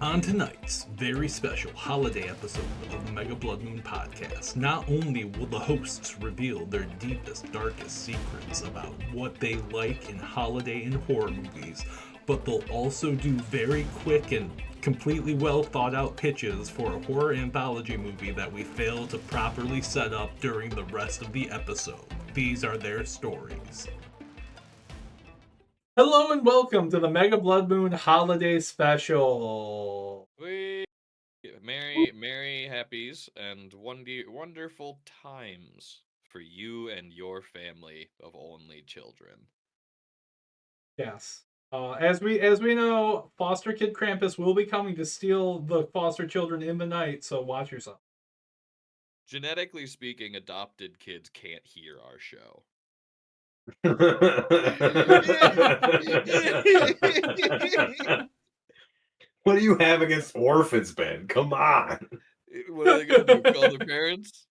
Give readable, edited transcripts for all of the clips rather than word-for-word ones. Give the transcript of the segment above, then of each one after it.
On tonight's very special holiday episode of the Mega Blood Moon podcast, not only will the hosts reveal their deepest, darkest secrets about what they like in holiday and horror movies, but they'll also do very quick and completely well thought out pitches for a horror anthology movie that we failed to properly set up during the rest of the episode. These are their stories. Hello and welcome to the Mega Blood Moon Holiday Special. Merry happies and wonderful times for you and your family of only children. Yes. As we know, foster kid Krampus will be coming to steal the foster children in the night, so watch yourself. Genetically speaking, adopted kids can't hear our show. What do you have against orphans, Ben? Come on. What are they going to do? Call their parents?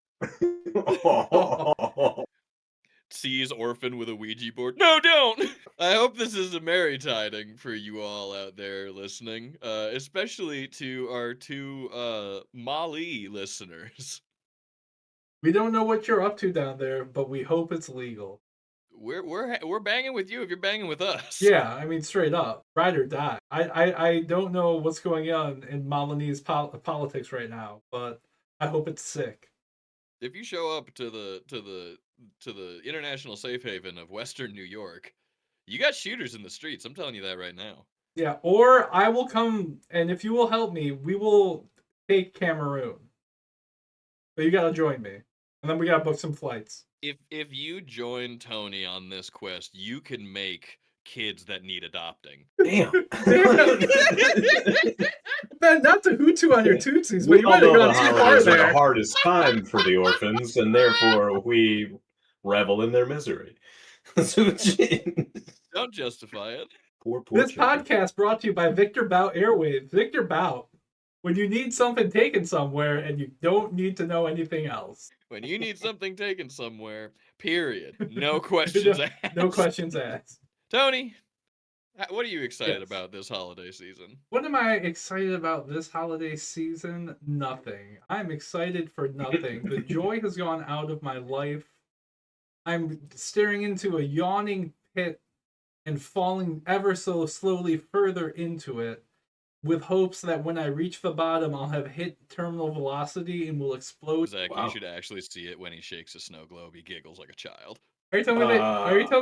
Seize orphan with a Ouija board? No, don't! I hope this is a merry tiding for you all out there listening, especially to our two Mali listeners. We don't know what you're up to down there, but we hope it's legal. We're banging with you if you're banging with us. Yeah, I mean, straight up, ride or die. I don't know what's going on in Malinese politics right now, but I hope it's sick. If you show up to the international safe haven of Western New York, you got shooters in the streets. I'm telling you that right now. Yeah, or I will come, and if you will help me, we will take Cameroon. But you gotta join me, and then we gotta book some flights. If you join Tony on this quest, you can make kids that need adopting. Damn. Man, not to Hutu on your Tootsies, but you might have gone too far there. The hardest time for the orphans, and therefore we revel in their misery. Don't justify it. Poor This children. podcast brought to you by Victor Bout Airwaves. Victor Bout. When you need something taken somewhere and you don't need to know anything else. When you need something taken somewhere, period. No questions asked. No questions asked. Tony, what are you excited about this holiday season? What am I excited about this holiday season? Nothing. I'm excited for nothing. The joy has gone out of my life. I'm staring into a yawning pit and falling ever so slowly further into it, with hopes that when I reach the bottom, I'll have hit terminal velocity and will explode. Zach, you should actually see it when he shakes a snow globe. He giggles like a child. Are you telling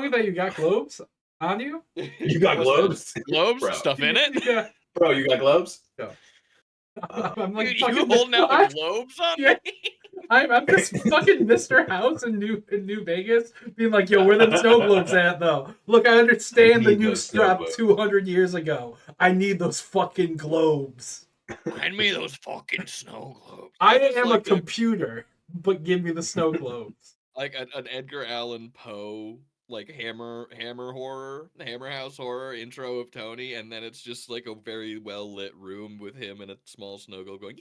me that you got globes on you? You got globes? Globes? Bro. Stuff in it? Yeah. Bro, you got globes? No. I'm like, Dude, you holding out the globes on me? I'm just fucking Mr. House in New Vegas, being like, yo, where the snow globes at, though? Look, I understand the nukes dropped 200 years ago. I need those fucking globes. Find me those fucking snow globes. I am like a computer, but give me the snow globes. Like an Edgar Allan Poe, like Hammer House horror intro of Tony, and then it's just like a very well lit room with him and a small snow globe going.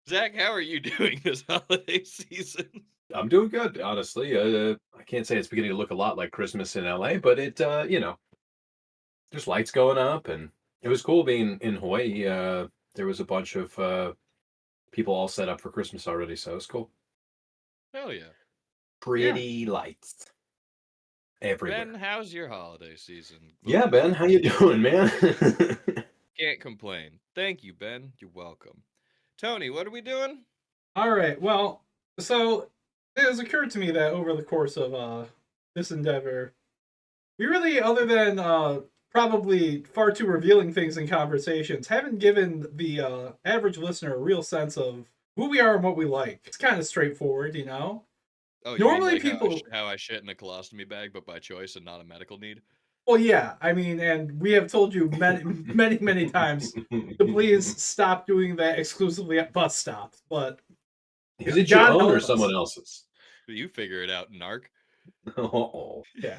Zach, how are you doing this holiday season? I'm doing good, honestly. I can't say it's beginning to look a lot like Christmas in LA, but it, there's lights going up, and it was cool being in Hawaii. There was a bunch of people all set up for Christmas already, so it was cool. Hell yeah. Pretty lights everywhere. Ben, how's your holiday season? Yeah, Ben, how you doing, man? Can't complain. Thank you, Ben. You're welcome. Tony, what are we doing? All right. Well, so it has occurred to me that over the course of this endeavor, we really, other than probably far too revealing things in conversations, haven't given the average listener a real sense of who we are and what we like. It's kind of straightforward, you know? Oh, you normally mean like people how I shit in a colostomy bag, but by choice and not a medical need. Well, yeah, I mean, and we have told you many times to please stop doing that exclusively at bus stops. But is it your own or someone else's? You figure it out, narc. Oh, yeah.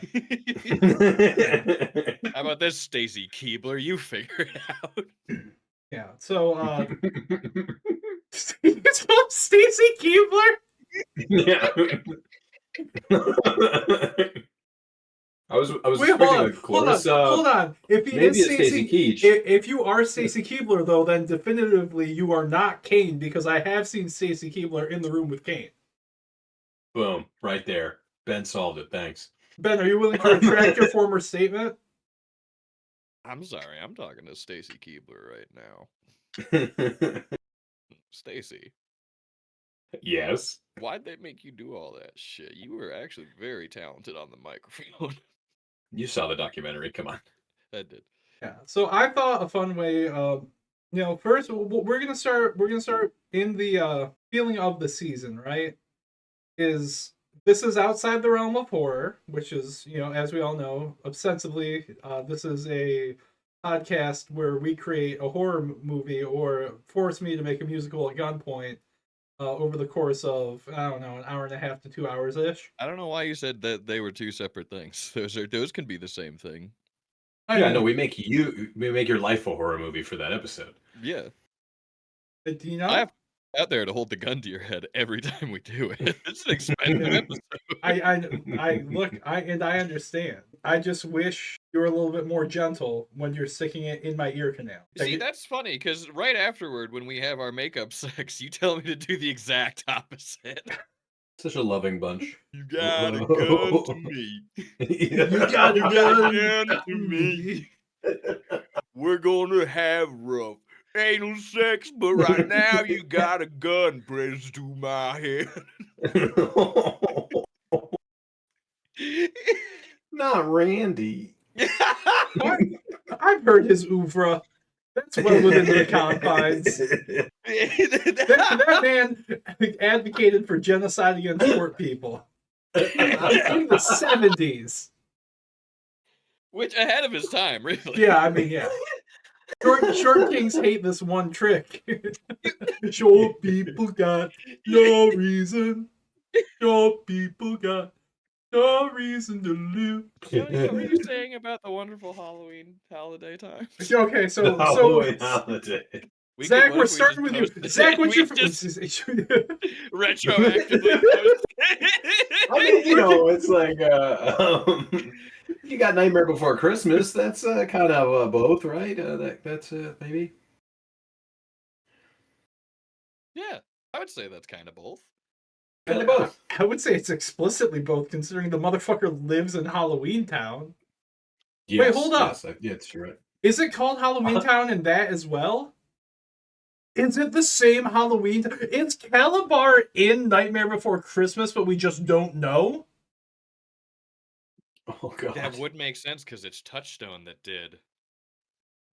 How about this, Stacy Keebler? You figure it out. Yeah. So, Stacy Keebler. Yeah. I was Wait, expecting like hold on. If he maybe is it's Stacey Keach. if you are Stacy Keebler, though, then definitively you are not Kane, because I have seen Stacy Keebler in the room with Kane. Boom, right there. Ben solved it. Thanks. Ben, are you willing to retract your former statement? I'm sorry, I'm talking to Stacy Keebler right now. Stacy, Yes. why'd they make you do all that shit? You were actually very talented on the microphone. You saw the documentary. Come on. I did. Yeah. So I thought a fun way, first we're gonna start in the feeling of the season, right? This is outside the realm of horror, which is, as we all know, ostensibly, this is a podcast where we create a horror movie or force me to make a musical at gunpoint over the course of, I don't know, an hour and a half to 2 hours ish. I don't know why you said that they were two separate things. Those can be the same thing. No, we make your life a horror movie for that episode. Yeah. Do you know? I have out there to hold the gun to your head every time we do it. It's an expensive episode. I understand. I just wish you were a little bit more gentle when you're sticking it in my ear canal. See, that's funny, because right afterward, when we have our makeup sex, you tell me to do the exact opposite. Such a loving bunch. You got a gun to me. You got a gun to me. We're gonna have rough anal sex, but right now you got a gun pressed to my head. Not Randy. I've heard his oeuvre. That's well within the confines. That man advocated for genocide against short people in the 70s. Which, ahead of his time, really. Yeah, I mean, yeah. Short kings hate this one trick. Short people got no reason. Short people got no reason to live. Johnny, what were you saying about the wonderful Halloween holiday time? Okay, so Halloween holiday. Zach, we're starting with you. Zach, what's your retroactively? I mean, it's like you got Nightmare Before Christmas. That's kind of both, right? That's maybe. Yeah, I would say that's kind of both. Kind of both. I would say it's explicitly both, considering the motherfucker lives in Halloween Town. Yes, wait, hold up. Yes, you're right. Is it called Halloween Town in that as well? Is it the same Halloween? Is Calabar in Nightmare Before Christmas, but we just don't know? Oh god. That would make sense because it's Touchstone that did.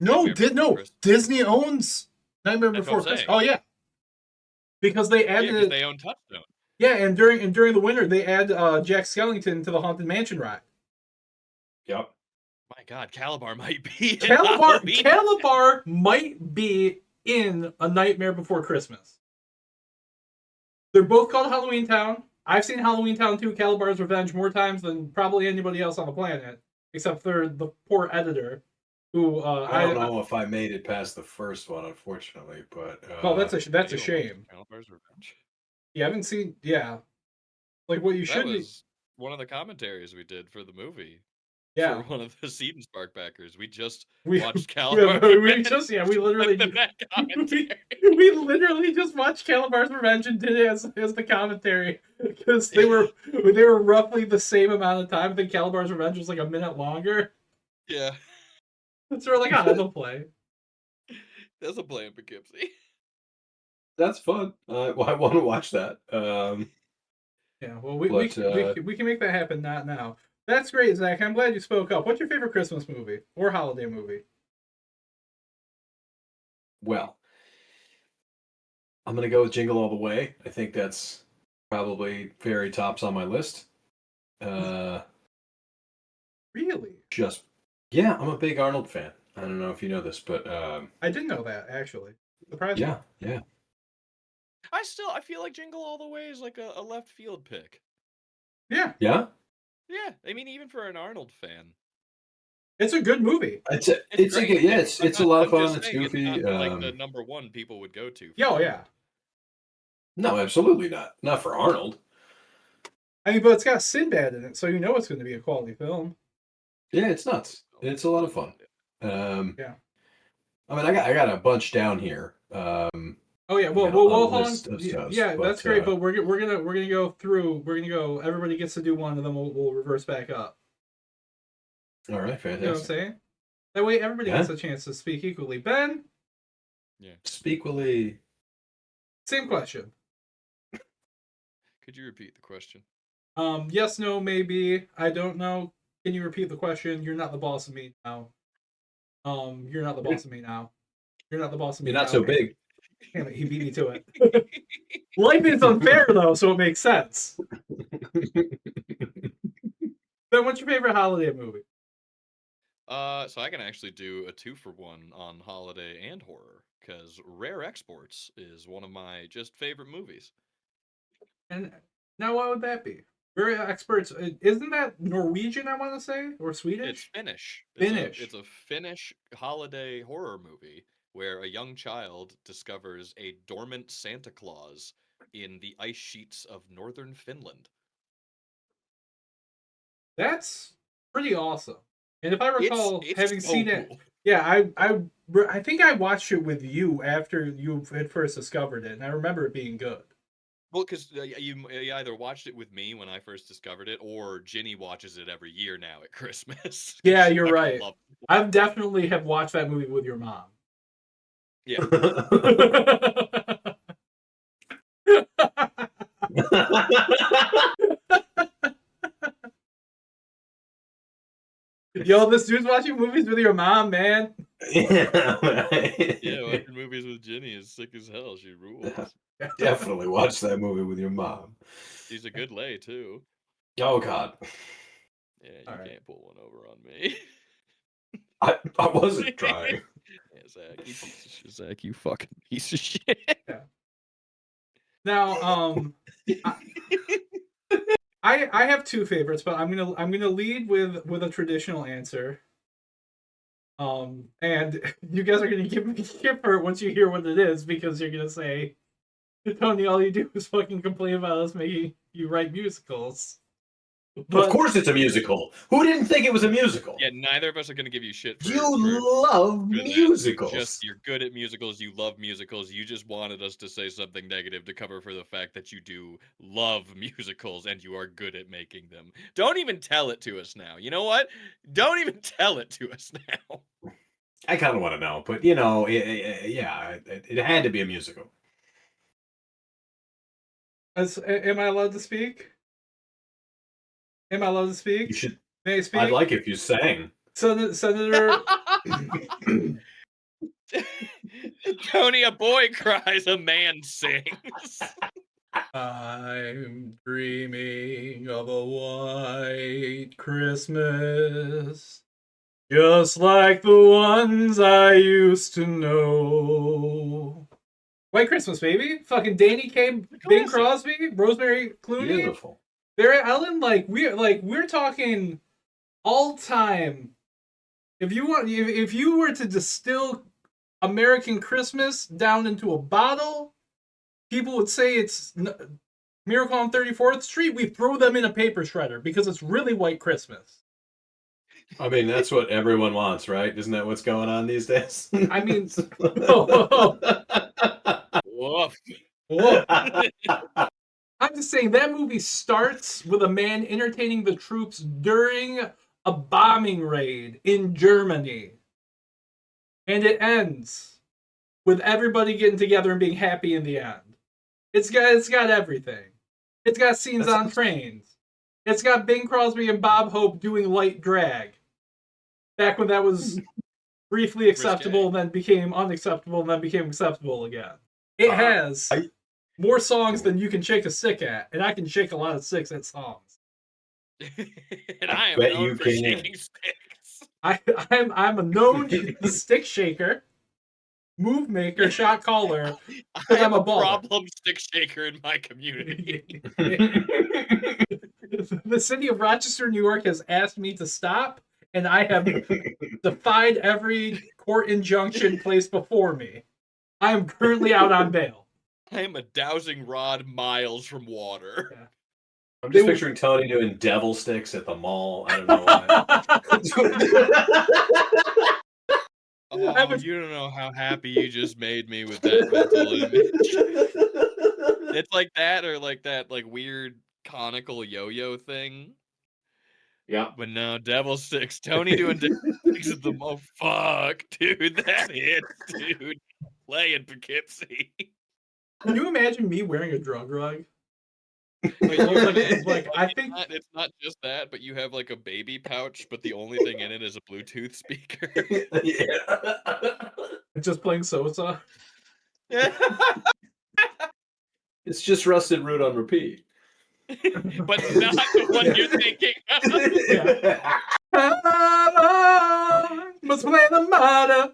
No, Disney owns Nightmare Before Christmas. Oh yeah, because they added. Yeah, they own Touchstone. Yeah, and during the winter they add Jack Skellington to the Haunted Mansion ride. Yep. My God, Calabar might be. Calabar might be in A Nightmare Before Christmas. They're both called Halloween Town. I've seen Halloween Town 2, Calabar's Revenge, more times than probably anybody else on the planet, except for the poor editor, who I don't know if I made it past the first one, unfortunately, but well, that's a shame. Calabar's Revenge. You haven't seen, yeah, like what you should. That was one of the commentaries we did for the movie. Yeah, for one of the Seton Spark backers. We watched We Calabar's literally we literally just watched Calabar's Revenge and did it as the commentary, because they were roughly the same amount of time. I think Calabar's Revenge was like a minute longer. Yeah. So we're like, that'll play. That's a play in Poughkeepsie. That's fun. I want to watch that. Yeah, well, we can make that happen. Not now. That's great, Zach. I'm glad you spoke up. What's your favorite Christmas movie or holiday movie? Well, I'm going to go with Jingle All the Way. I think that's probably very tops on my list. Really? Yeah, I'm a big Arnold fan. I don't know if you know this, but I didn't know that, actually. Surprising. Yeah. I feel like Jingle All the Way is like a left field pick. Yeah. Yeah? Yeah, I mean, even for an Arnold fan, it's a good movie. It's a lot of fun. It's goofy. It's not like the number one people would go to. Yeah, yeah. No, absolutely not. Not for Arnold. I mean, but it's got Sinbad in it, so you know it's going to be a quality film. Yeah, it's nuts. It's a lot of fun. Yeah. I mean, I got a bunch down here. Oh yeah, I well, got a hold on. list of stuff, Yeah, that's but great. But we're gonna go through. We're gonna go. Everybody gets to do one, and then we'll reverse back up. all right, You know what I'm fantastic. saying? That way, everybody Yeah. gets a chance to speak equally. Ben, Yeah. Speakily. same question. Could you repeat the question? Yes, no, maybe. I don't know. Can you repeat the question? You're not the boss of me now. You're not the boss of me now. You're not the boss of me You're now. not so big. Damn it, he beat me to it. Life is unfair though, so it makes sense. Ben, what's your favorite holiday movie? So I can actually do a 2-for-1 on holiday and horror, because Rare Exports is one of my just favorite movies. And now what would that be? Very experts. Isn't that Norwegian, I want to say? Or Swedish? It's Finnish. Finnish. It's a Finnish holiday horror movie where a young child discovers a dormant Santa Claus in the ice sheets of northern Finland. That's pretty awesome. And if I recall It's having so seen it, cool. yeah, I think I watched it with you after you had first discovered it, and I remember it being good. Well, because you either watched it with me when I first discovered it, or Ginny watches it every year now at Christmas. Yeah, She you're fucking right. loves it. I've definitely have watched that movie with your mom. Yeah. Yo, this dude's watching movies with your mom, man. Yeah, right. Yeah, watching movies with Ginny is sick as hell. She rules. Definitely watch that movie with your mom. She's a good lay, too. Oh God. Yeah, you All right. can't pull one over on me. I wasn't trying. Yeah, Zach, you piece of shit. Zach, you fucking piece of shit. Yeah. Now, I have two favorites, but I'm gonna lead with a traditional answer. And you guys are gonna give me shit for it once you hear what it is, because you're gonna say, Tony, all you do is fucking complain about us making you write musicals. Of course it's a musical. Who didn't think it was a musical? Yeah, neither of us are gonna give you shit for love that. musicals. Just you're good at musicals, you love musicals, you just wanted us to say something negative to cover for the fact that you do love musicals and you are good at making them. Don't even tell it to us now. You know what? Don't even tell it to us now. I kind of want to know, but you know, it had to be a musical. Am I allowed to speak? Am I allowed to speak? You should. May I speak? I'd like if you sang. Senator. Tony, a boy cries, a man sings. I'm dreaming of a white Christmas, just like the ones I used to know. White Christmas, baby. Fucking Danny Kaye, Bing Crosby, Rosemary Clooney. Beautiful. Barry Allen, we're talking all time. If you were to distill American Christmas down into a bottle, people would say it's Miracle on 34th Street. We throw them in a paper shredder because it's really White Christmas. I mean, that's what everyone wants, right? Isn't that what's going on these days? I mean, Woof. Whoa. I'm just saying that movie starts with a man entertaining the troops during a bombing raid in Germany. And it ends with everybody getting together and being happy in the end. It's got everything. It's got scenes on trains. It's got Bing Crosby and Bob Hope doing light drag. Back when that was briefly acceptable and then became unacceptable and then became acceptable again. It has more songs than you can shake a stick at, and I can shake a lot of sticks at songs. And I am bet known you for can. shaking sticks. I'm a known stick shaker, move maker, shot caller. I'm a a baller. problem stick shaker in my community. The city of Rochester, New York has asked me to stop, and I have defied every court injunction placed before me. I am currently out on bail. I am a dowsing rod miles from water. Yeah. I'm They just will- picturing Tony doing devil sticks at the mall. I don't know why. Oh, you don't know how happy you just made me with that mental image. It's like that or like that like weird conical yo-yo thing. Yeah. But no, devil sticks. Tony doing devil sticks at the mall. Fuck, dude, that hits, dude. Playing Poughkeepsie. Can you imagine me wearing a drug rug? But you Like I think it's not just that, but you have like a baby pouch, but the only thing in it is a Bluetooth speaker. Yeah. just playing Sosa. It's just Rusted Root on repeat. But not the one you're thinking of. Must play the murder.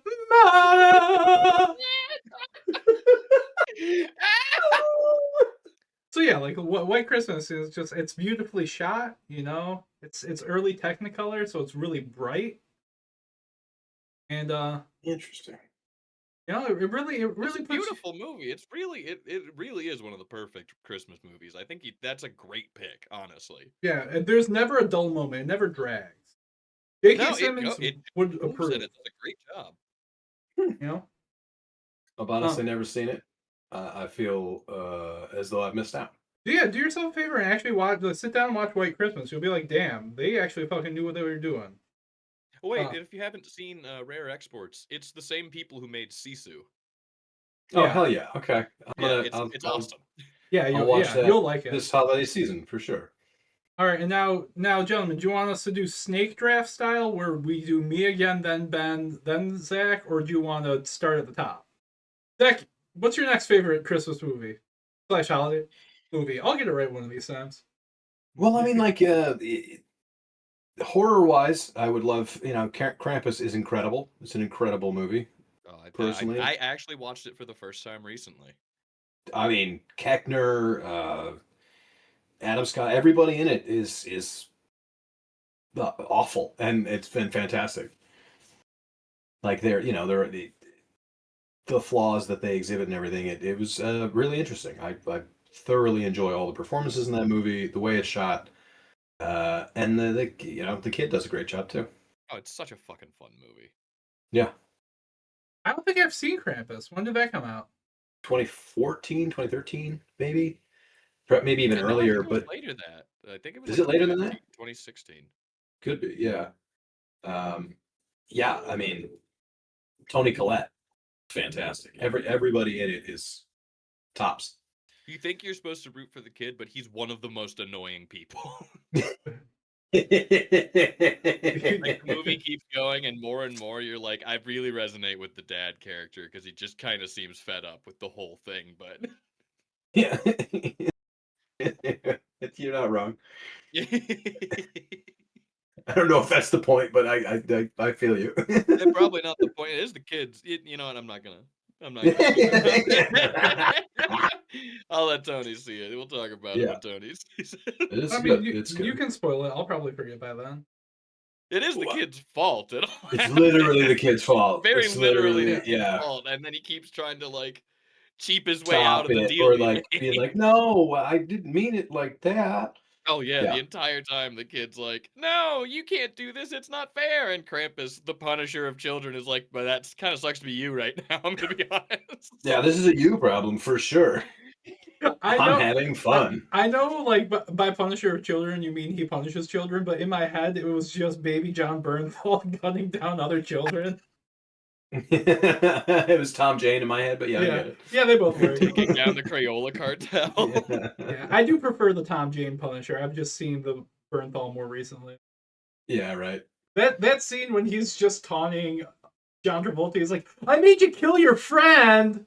So yeah, like White Christmas is just it's beautifully shot, you know. It's early Technicolor, so it's really bright. And Interesting. you know, it really It's a puts you, beautiful movie. It's really it really is one of the perfect Christmas movies. I think that's a great pick, honestly. yeah, and there's never a dull moment. It never drags. J.K. No, Simmons it would moves approve. and it does a great job. You know? I've honestly never seen it. I feel as though I've missed out. Yeah, do yourself a favor and actually sit down and watch White Christmas. You'll be like, damn, they actually fucking knew what they were doing. Wait, if you haven't seen Rare Exports, it's the same people who made Sisu. Oh hell yeah! Okay, It's awesome. Yeah, I'll watch that you'll like it this holiday season for sure. All right, and now, gentlemen, do you want us to do snake draft style, where we do me again, then Ben, then Zach, or do you want to start at the top? Zach, what's your next favorite Christmas movie / holiday movie? I'll get it right one of these times. Well, I mean, like horror-wise, I would love. Krampus is incredible. It's an incredible movie. Personally, I actually watched it for the first time recently. I mean, Keckner, Adam Scott, everybody in it is awful, and it's been fantastic. Like they're the flaws that they exhibit and everything. It was really interesting. I thoroughly enjoy all the performances in that movie, the way it's shot, and the kid does a great job too. Oh, it's such a fucking fun movie. Yeah. I don't think I've seen Krampus. When did that come out? 2014, 2013, maybe. Maybe even earlier, but later that. I think it was. Is it later than that? 2016. Could be, yeah. Yeah, I mean, Toni Collette, fantastic. Everybody in it is tops. You think you're supposed to root for the kid, but he's one of the most annoying people. Like the movie keeps going, and more you're like, I really resonate with the dad character because he just kind of seems fed up with the whole thing. But yeah, you're not wrong. I don't know if that's the point, but I feel you. Probably not the point. It is the kids. You know what? I'm not gonna. I'll let Tony see it. We'll talk about it when Tony sees it. I mean, you can spoil it. I'll probably forget by then. It is the kid's fault. It's literally the kid's fault. Very it's literally the kid's fault. And then he keeps trying to like cheap his way out of the deal. Or like be like, no, I didn't mean it like that. Oh yeah, the entire time the kid's like, no, you can't do this. It's not fair. And Krampus, the punisher of children, is like, but that kind of sucks to be you right now. I'm gonna be honest. Yeah, this is a you problem for sure. I'm having fun. I know, like, by punisher of children, you mean he punishes children, but in my head, it was just baby John Bernthal gunning down other children. It was Tom Jane in my head, but yeah, I get it. Yeah, they both were. Taking down the Crayola cartel. Yeah, I do prefer the Tom Jane Punisher. I've just seen the Bernthal more recently. Yeah, right. That scene when he's just taunting John Travolta, he's like, I made you kill your friend!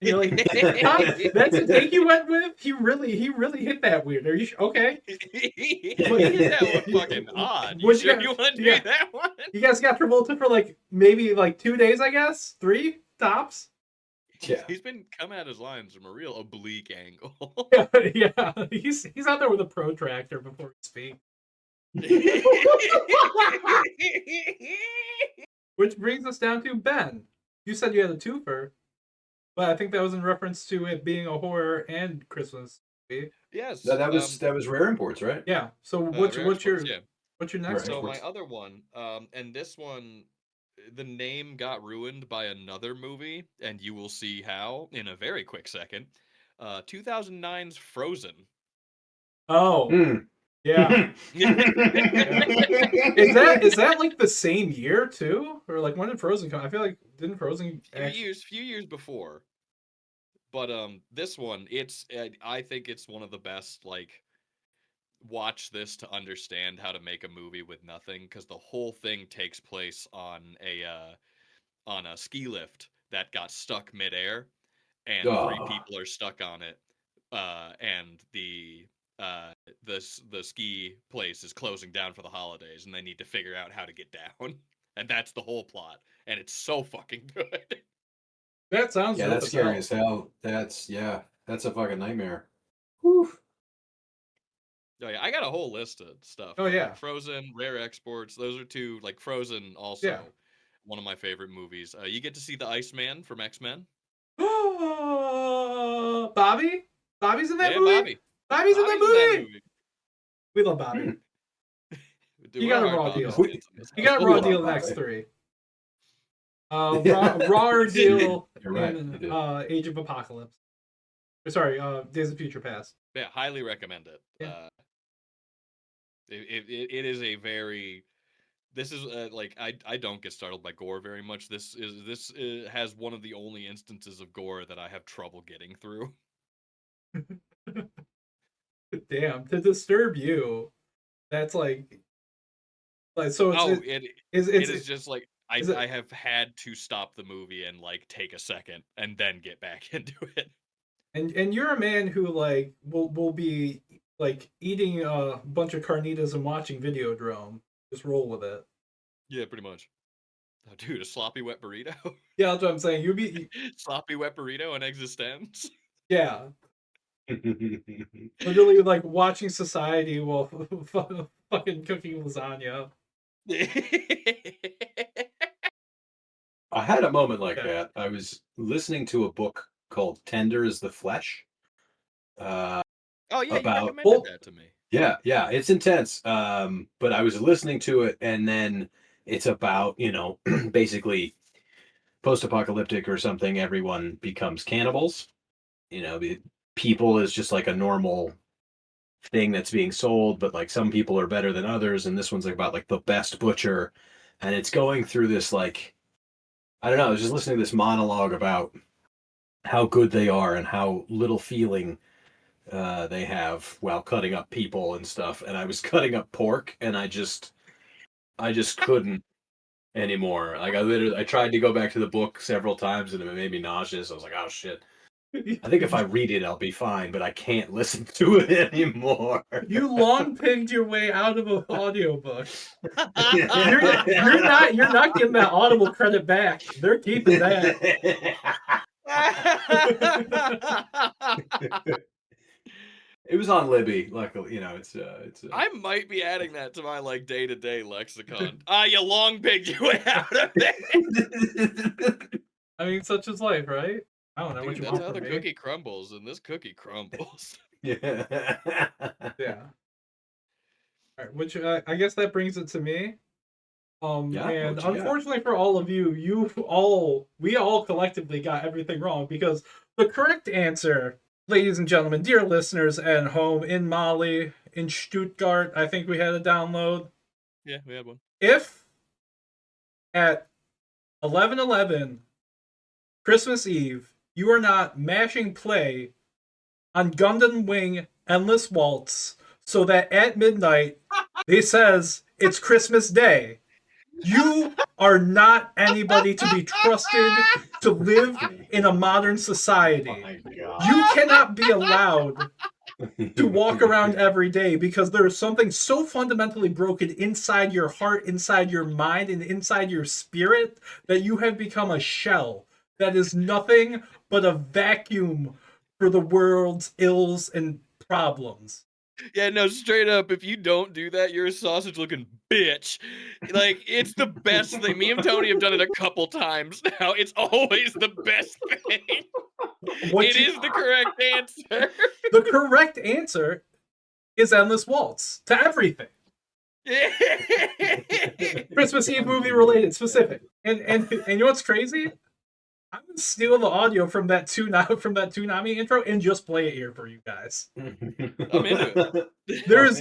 And you're like, that's the take you went with? He really hit that weird. Are you okay? He hit that one fucking odd. You sure you want to do that one? You guys got Travolta for maybe 2 days, I guess? 3 tops? Yeah. He's been coming at his lines from a real oblique angle. Yeah. He's out there with a protractor before he speaks. Which brings us down to Ben. You said you had a twofer. But I think that was in reference to it being a horror and Christmas Yes. No, that was Rare Imports, right? Yeah. So Rare what's your Exports, yeah. next Rare one? So my Exports. other one, and this one, the name got ruined by another movie, and you will see how in a very quick second. 2009's Frozen. Oh, Mm. yeah. Yeah. Is that like the same year too, or like when did Frozen come? I feel like didn't Frozen actually? few years before. But this one, I think it's one of the best. Like, watch this to understand how to make a movie with nothing, because the whole thing takes place on a ski lift that got stuck midair, and three Oh, people are stuck on it, and uh, the ski place is closing down for the holidays, and they need to figure out how to get down, and that's the whole plot, and it's so fucking good. That sounds yeah, dope that's as scary hell. as hell. That's a fucking nightmare. Whew. Oh yeah, I got a whole list of stuff. Oh, But yeah. like Frozen, Rare Exports, those are two. Like Frozen, also Yeah. one of my favorite movies. You get to see the Iceman from X-Men. Bobby? Bobby's in that Yeah, movie? Bobby. Bobby's in that Bobby's in that movie. movie. We love Bobby. Hmm. Dude, You we're got a hard raw Bobby deal. fans in this You got a We raw love deal the next Bobby. 3. Raw deal You're right, in you did. Age of Apocalypse. Sorry, Days of Future Past. Yeah, highly recommend it. Yeah. It is a very. This is like I don't get startled by gore very much. This has one of the only instances of gore that I have trouble getting through. Damn, to disturb you. That's like so Oh, it's it is just like is it I have had to stop the movie and like take a second and then get back into it. and you're a man who like will be like eating a bunch of carnitas and watching Videodrome. Just roll with it. Yeah, pretty much. Oh, dude, a sloppy wet burrito, Yeah, that's what I'm saying. sloppy wet burrito and existence. Yeah, literally like watching Society while fucking cooking lasagna. I had a moment like Okay. that. I was listening to a book called Tender is the Flesh. Oh yeah, you About recommended that to me. Yeah, it's intense. But I was listening to it, and then it's about, basically post-apocalyptic or something. Everyone becomes cannibals. The people is just like a normal thing that's being sold, but like some people are better than others, and this one's like about like the best butcher, and it's going through this like I don't know. I was just listening to this monologue about how good they are and how little feeling they have while cutting up people and stuff. And I was cutting up pork, and I just couldn't anymore. Like I tried to go back to the book several times, and it made me nauseous. I was like, oh shit. I think if I read it, I'll be fine, but I can't listen to it anymore. You long pigged your way out of an audiobook. You're not getting that Audible credit back. They're keeping that. It was on Libby, luckily. It's I might be adding that to my like day-to-day lexicon. You long pigged your way out of it. I mean, such is life, right? I don't know Dude, what you that's want how from the me. cookie crumbles, and this cookie crumbles. Yeah. Yeah. All right, which I guess that brings it to me. Yeah, And what you got? unfortunately for all of you, we all collectively got everything wrong because the correct answer, ladies and gentlemen, dear listeners at home in Mali, in Stuttgart, I think we had a download. Yeah, we had one. If at 11:11 Christmas Eve you are not mashing play on Gundam Wing Endless Waltz so that at midnight it says it's Christmas Day, you are not anybody to be trusted to live in a modern society. My God. You cannot be allowed to walk around every day because there is something so fundamentally broken inside your heart, inside your mind, and inside your spirit that you have become a shell that is nothing but a vacuum for the world's ills and problems. Yeah, no, straight up, if you don't do that, you're a sausage-looking bitch. Like, it's the best thing. Me and Tony have done it a couple times now. It's always the best thing. It is the correct answer. The correct answer is Endless Waltz to everything. Christmas Eve movie related, specific. And you know what's crazy? I'm gonna steal the audio from that Toonami intro and just play it here for you guys. I'm into it. There's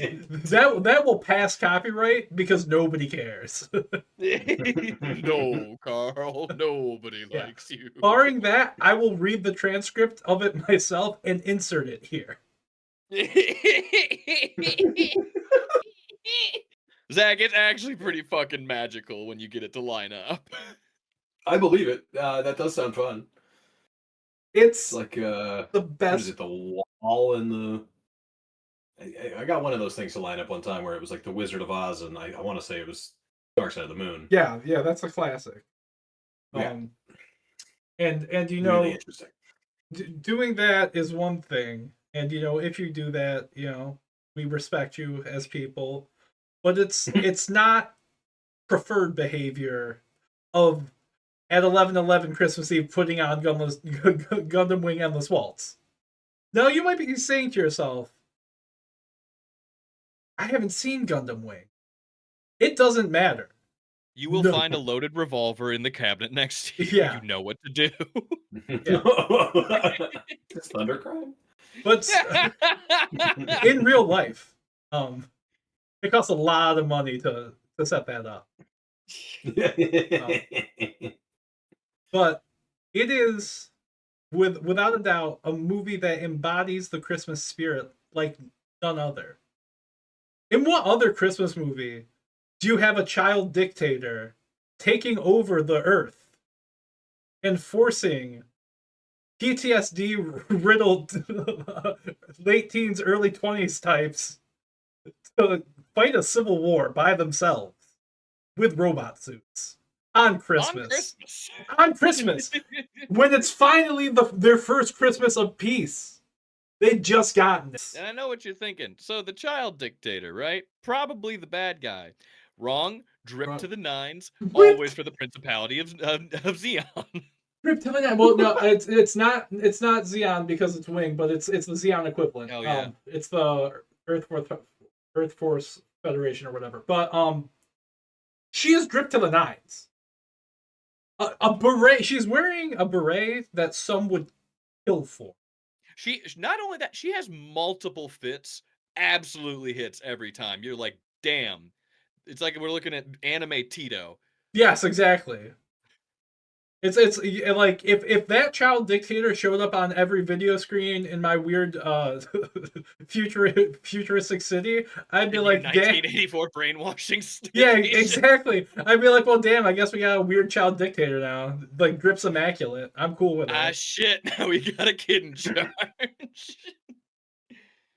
that will pass copyright because nobody cares. No, Carl, nobody Yeah. likes you. Barring that, I will read the transcript of it myself and insert it here. Zach, it's actually pretty fucking magical when you get it to line up. I believe it. That does sound fun. It's like the what best. is it? The wall in the. I got one of those things to line up one time where it was like the Wizard of Oz, and I want to say it was Dark Side of the Moon. Yeah, that's a classic. Yeah. And you Really know, interesting. doing that is one thing, and you know, if you do that, you know, we respect you as people, but it's not preferred behavior of at 11/11 Christmas Eve putting on Gundam Wing Endless Waltz. Now you might be saying to yourself, I haven't seen Gundam Wing. It doesn't matter. You will No. find a loaded revolver in the cabinet next to you. Yeah. You know what to do. It's Thundercrime? But in real life, it costs a lot of money to set that up. But it is, without a doubt, a movie that embodies the Christmas spirit like none other. In what other Christmas movie do you have a child dictator taking over the Earth and forcing PTSD-riddled late teens, early 20s types to fight a civil war by themselves with robot suits on Christmas? On Christmas, when it's finally their first Christmas of peace. They'd just gotten it. And I know what you're thinking. So the child dictator, right? Probably the bad guy. Wrong. Drip to the nines. Always for the Principality of Zeon. Drip to the nines. Well, no, it's not Zeon because it's Wing, but it's the Zeon equivalent. Oh yeah. It's the Earth Force Federation or whatever. But she is dripped to the nines. A beret. She's wearing a beret that some would kill for. She not only that, she has multiple fits. Absolutely hits every time. You're like, damn. It's like we're looking at anime Tito. Yes, exactly. It's like if that child dictator showed up on every video screen in my weird futuristic city, I'd be like, 1984 brainwashing station. Yeah, exactly. I'd be like, well, damn, I guess we got a weird child dictator now. Like, Drip's immaculate. I'm cool with it. Ah, shit. Now we got a kid in charge.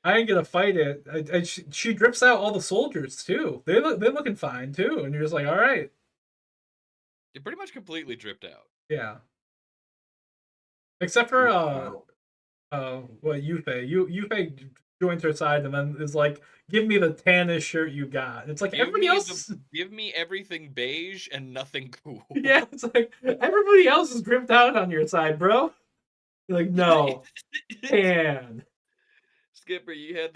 I ain't gonna fight it. She drips out all the soldiers too. They're looking fine too, and you're just like, all right. You're pretty much completely dripped out. Yeah. Except for Yufei. Yufei joins her side and then is like, give me the tannest shirt you got. It's like everybody else give me everything beige and nothing cool. Yeah, it's like everybody else is dripped out on your side, bro. You're like, no. Tan. Skipper, you had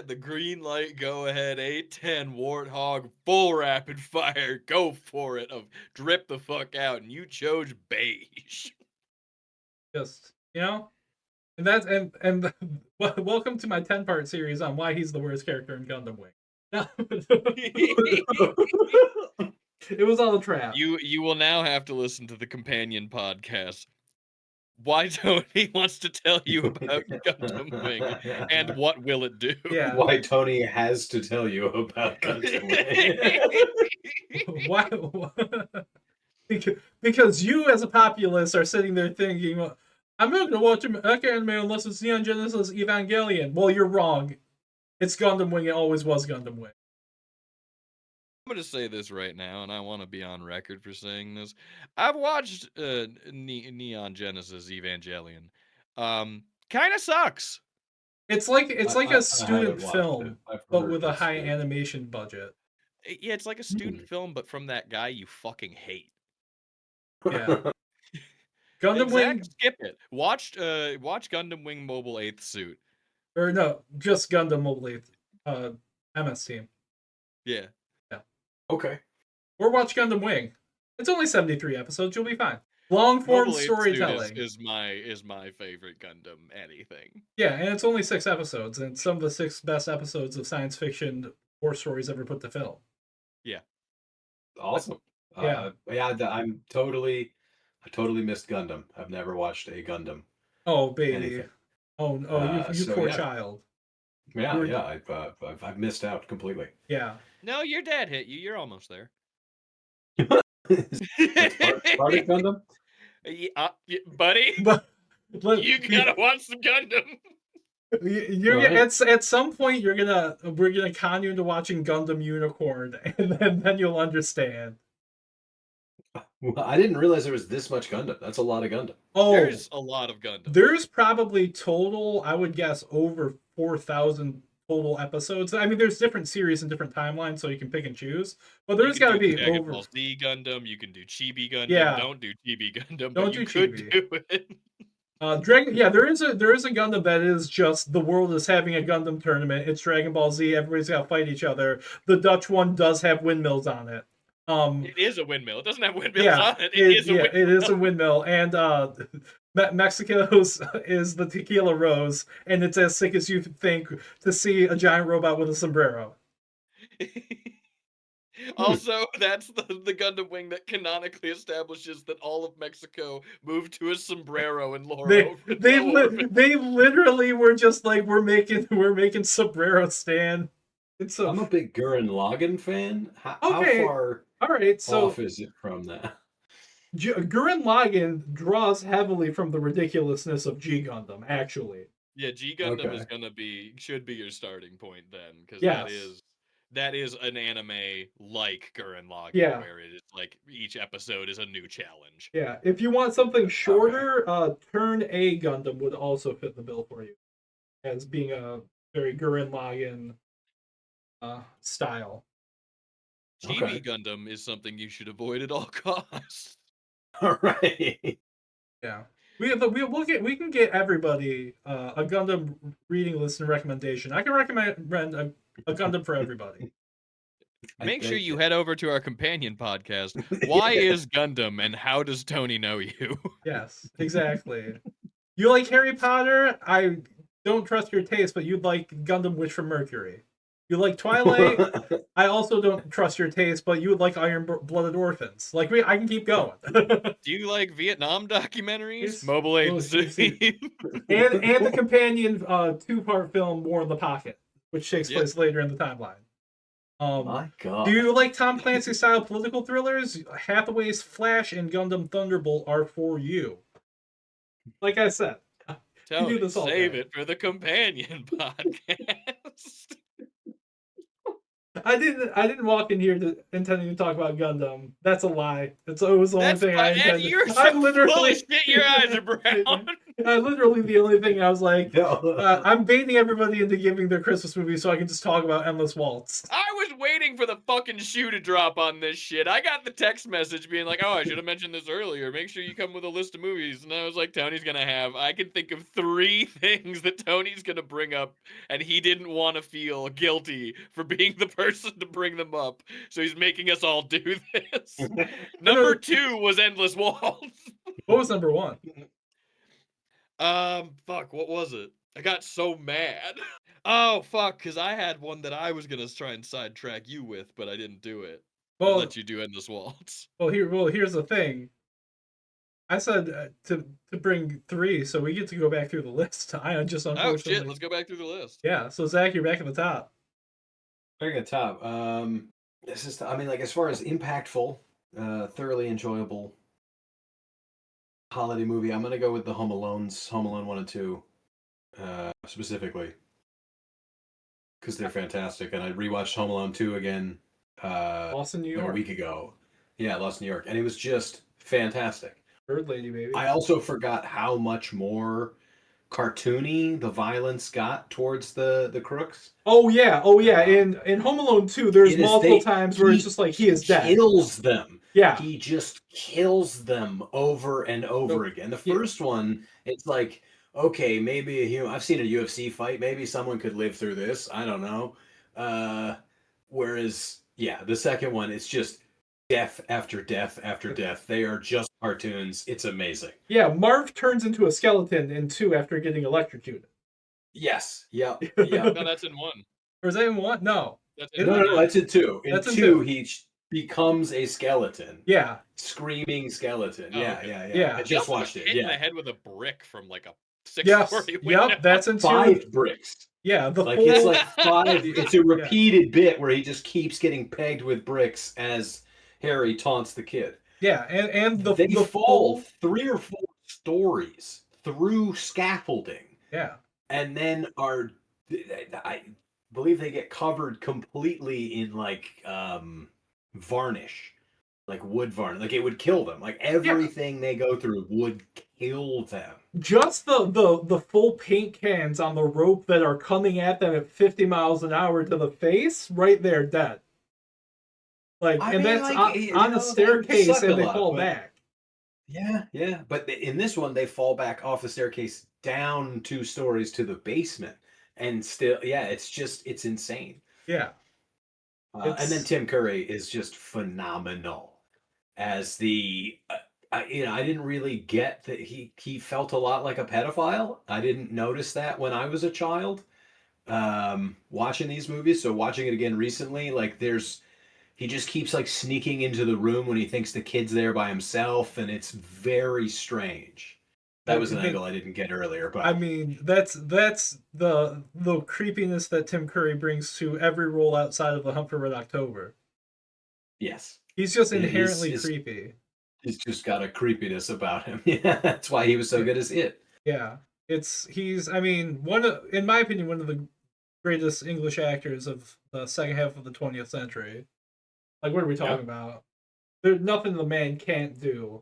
the green light, go ahead, A10 Warthog, full rapid fire, go for it, of drip the fuck out, and you chose beige. Just, you know? And that's and welcome to my 10-part series on why he's the worst character in Gundam Wing. It was all a trap. You will now have to listen to the companion podcast. Why Tony wants to tell you about Gundam Wing and what will it do? Yeah. Why Tony has to tell you about Gundam Wing. Why? Because you, as a populace, are sitting there thinking, I'm not going to watch an anime unless it's Neon Genesis Evangelion. Well, you're wrong. It's Gundam Wing. It always was Gundam Wing. I'm going to say this right now, and I want to be on record for saying this. I've watched Neon Genesis Evangelion. Kind of sucks. It's like a student film, but with a high good. animation budget. Yeah, it's like a student film, but from that guy you fucking hate. Yeah. Gundam Wing, Skip it. Watch Gundam Wing Mobile 8th Suit. or no, just Gundam Mobile, MS Team. Yeah. Okay. Or watch Gundam Wing. It's only 73 episodes. You'll be fine. Long form Mobile 8th storytelling Suit is my favorite Gundam anything. Yeah, and it's only 6 episodes, and some of the 6 best episodes of science fiction war stories ever put to film. Yeah. Awesome. Yeah. I totally missed Gundam. I've never watched a Gundam. Oh, baby. Anything. You poor child. Yeah. I've missed out completely. Yeah. No, your dad hit you. You're almost there. Spartan Gundam? Buddy, But you gotta watch some Gundam. At some point we're gonna con you into watching Gundam Unicorn, and then you'll understand. Well, I didn't realize there was this much Gundam. That's a lot of Gundam. Oh, there's a lot of Gundam. There's probably total, I would guess, over 4,000 total episodes. I mean, there's different series and different timelines, so you can pick and choose. But there's got to be Dragon over. Ball Z Gundam. You can do Chibi Gundam. Yeah. Don't do Chibi Gundam. Don't but do you could Chibi. do it. There is a Gundam that is just the world is having a Gundam tournament. It's Dragon Ball Z. Everybody's got to fight each other. The Dutch one does have windmills on it. It is a windmill. It doesn't have windmills on it. It is a windmill. And Mexico's is the Tequila Rose, and it's as sick as you think to see a giant robot with a sombrero. Also, that's the Gundam Wing that canonically establishes that all of Mexico moved to a sombrero and Laura. They literally were just like, we're making sombrero stand. I'm a big Gurren Lagann fan. How far off is it from that? Gurren Lagann draws heavily from the ridiculousness of G Gundam, actually. Yeah, G Gundam should be your starting point then, because that is an anime like Gurren Lagann, where it is like each episode is a new challenge. Yeah, if you want something shorter, Turn A Gundam would also fit the bill for you, as being a very Gurren Lagann style. Chibi Gundam is something you should avoid at all costs. All right. Yeah. We can get everybody a Gundam reading list and recommendation. I can recommend a Gundam for everybody. Make sure you head over to our companion podcast. Why is Gundam and how does Tony know you? Yes, exactly. You like Harry Potter? I don't trust your taste, but you'd like Gundam Witch from Mercury. You like Twilight? I also don't trust your taste, but you would like Iron-Blooded Orphans. Like, I can keep going. Do you like Vietnam documentaries? Mobile 8 and the companion 2-part film War in the Pocket, which takes place later in the timeline. My God. Do you like Tom Clancy-style political thrillers? Hathaway's Flash and Gundam Thunderbolt are for you. Like I said, Tony, save it for the companion podcast. I didn't walk in here intending to talk about Gundam. That's a lie. It was the only thing I intended. You're so full of shit. Your eyes are brown. Literally the only thing I was like, I'm baiting everybody into giving their Christmas movie so I can just talk about Endless Waltz. I was waiting for the fucking shoe to drop on this shit. I got the text message being like, oh, I should have mentioned this earlier. Make sure you come with a list of movies. And I was like, Tony's gonna have. I can think of 3 things that Tony's gonna bring up, and he didn't want to feel guilty for being the person to bring them up. So he's making us all do this. Number 2 was Endless Waltz. What was number 1? Fuck, what was it? I got so mad. Oh, fuck, because I had one that I was gonna try and sidetrack you with, but I didn't do it. I'll let you do Endless Waltz. Here's the thing. I said to bring 3, so we get to go back through the list. I just unfortunately. Oh shit, let's go back through the list. Yeah, so Zach, you're back at the top. Back at the top. This is, I mean, like, as far as impactful, thoroughly enjoyable holiday movie, I'm gonna go with the Home Alone 1 and 2, specifically, because they're fantastic. And I rewatched Home Alone 2 again. Lost in New York. A week ago. Yeah, Lost in New York, and it was just fantastic. Bird Lady, baby. I also forgot how much more cartoony the violence got towards the crooks. Oh yeah. In Home Alone 2, there's multiple times where it's just like he is dead. Kills them. Yeah. He just kills them over and over again. The first one, it's like, okay, maybe I've seen a UFC fight. Maybe someone could live through this. I don't know. Whereas, the second one, it's just death after death after death. They are just cartoons. It's amazing. Yeah, Marv turns into a skeleton in 2 after getting electrocuted. Yes. Yep. No, that's in 1. Or is that in 1? No. No, that's in 2. In That's in 2, 2. he becomes a skeleton. Yeah. Screaming skeleton. Oh, yeah, okay. yeah. Yeah. I just watched hit it. in the Yeah. head with a brick from like a 6 Yes. story window. Yep, that's in 2. 5 bricks. Yeah, It's like 5. It's a repeated bit where he just keeps getting pegged with bricks as Harry taunts the kid. Yeah, and they fall 3 or 4 stories through scaffolding. Yeah. And then I believe they get covered completely in like varnish, like wood varnish. Like it would kill them. Like everything they go through would kill them. Just the full paint cans on the rope that are coming at them at 50 miles an hour to the face, right there, dead. Like, that's on the staircase, and they fall back. Yeah. But in this one, they fall back off the staircase down 2 stories to the basement, and still, it's insane. Yeah. And then Tim Curry is just phenomenal as the. I didn't really get that he felt a lot like a pedophile. I didn't notice that when I was a child, watching these movies. So watching it again recently, like he just keeps like sneaking into the room when he thinks the kid's there by himself, and it's very strange. That was an angle I didn't get earlier, but I mean, that's the creepiness that Tim Curry brings to every role outside of The Hunt for Red October. Yes, he's just inherently creepy. He's just got a creepiness about him. Yeah, that's why he was so good as It. Yeah, in my opinion, one of the greatest English actors of the second half of the 20th century. Like, what are we talking about? There's nothing the man can't do.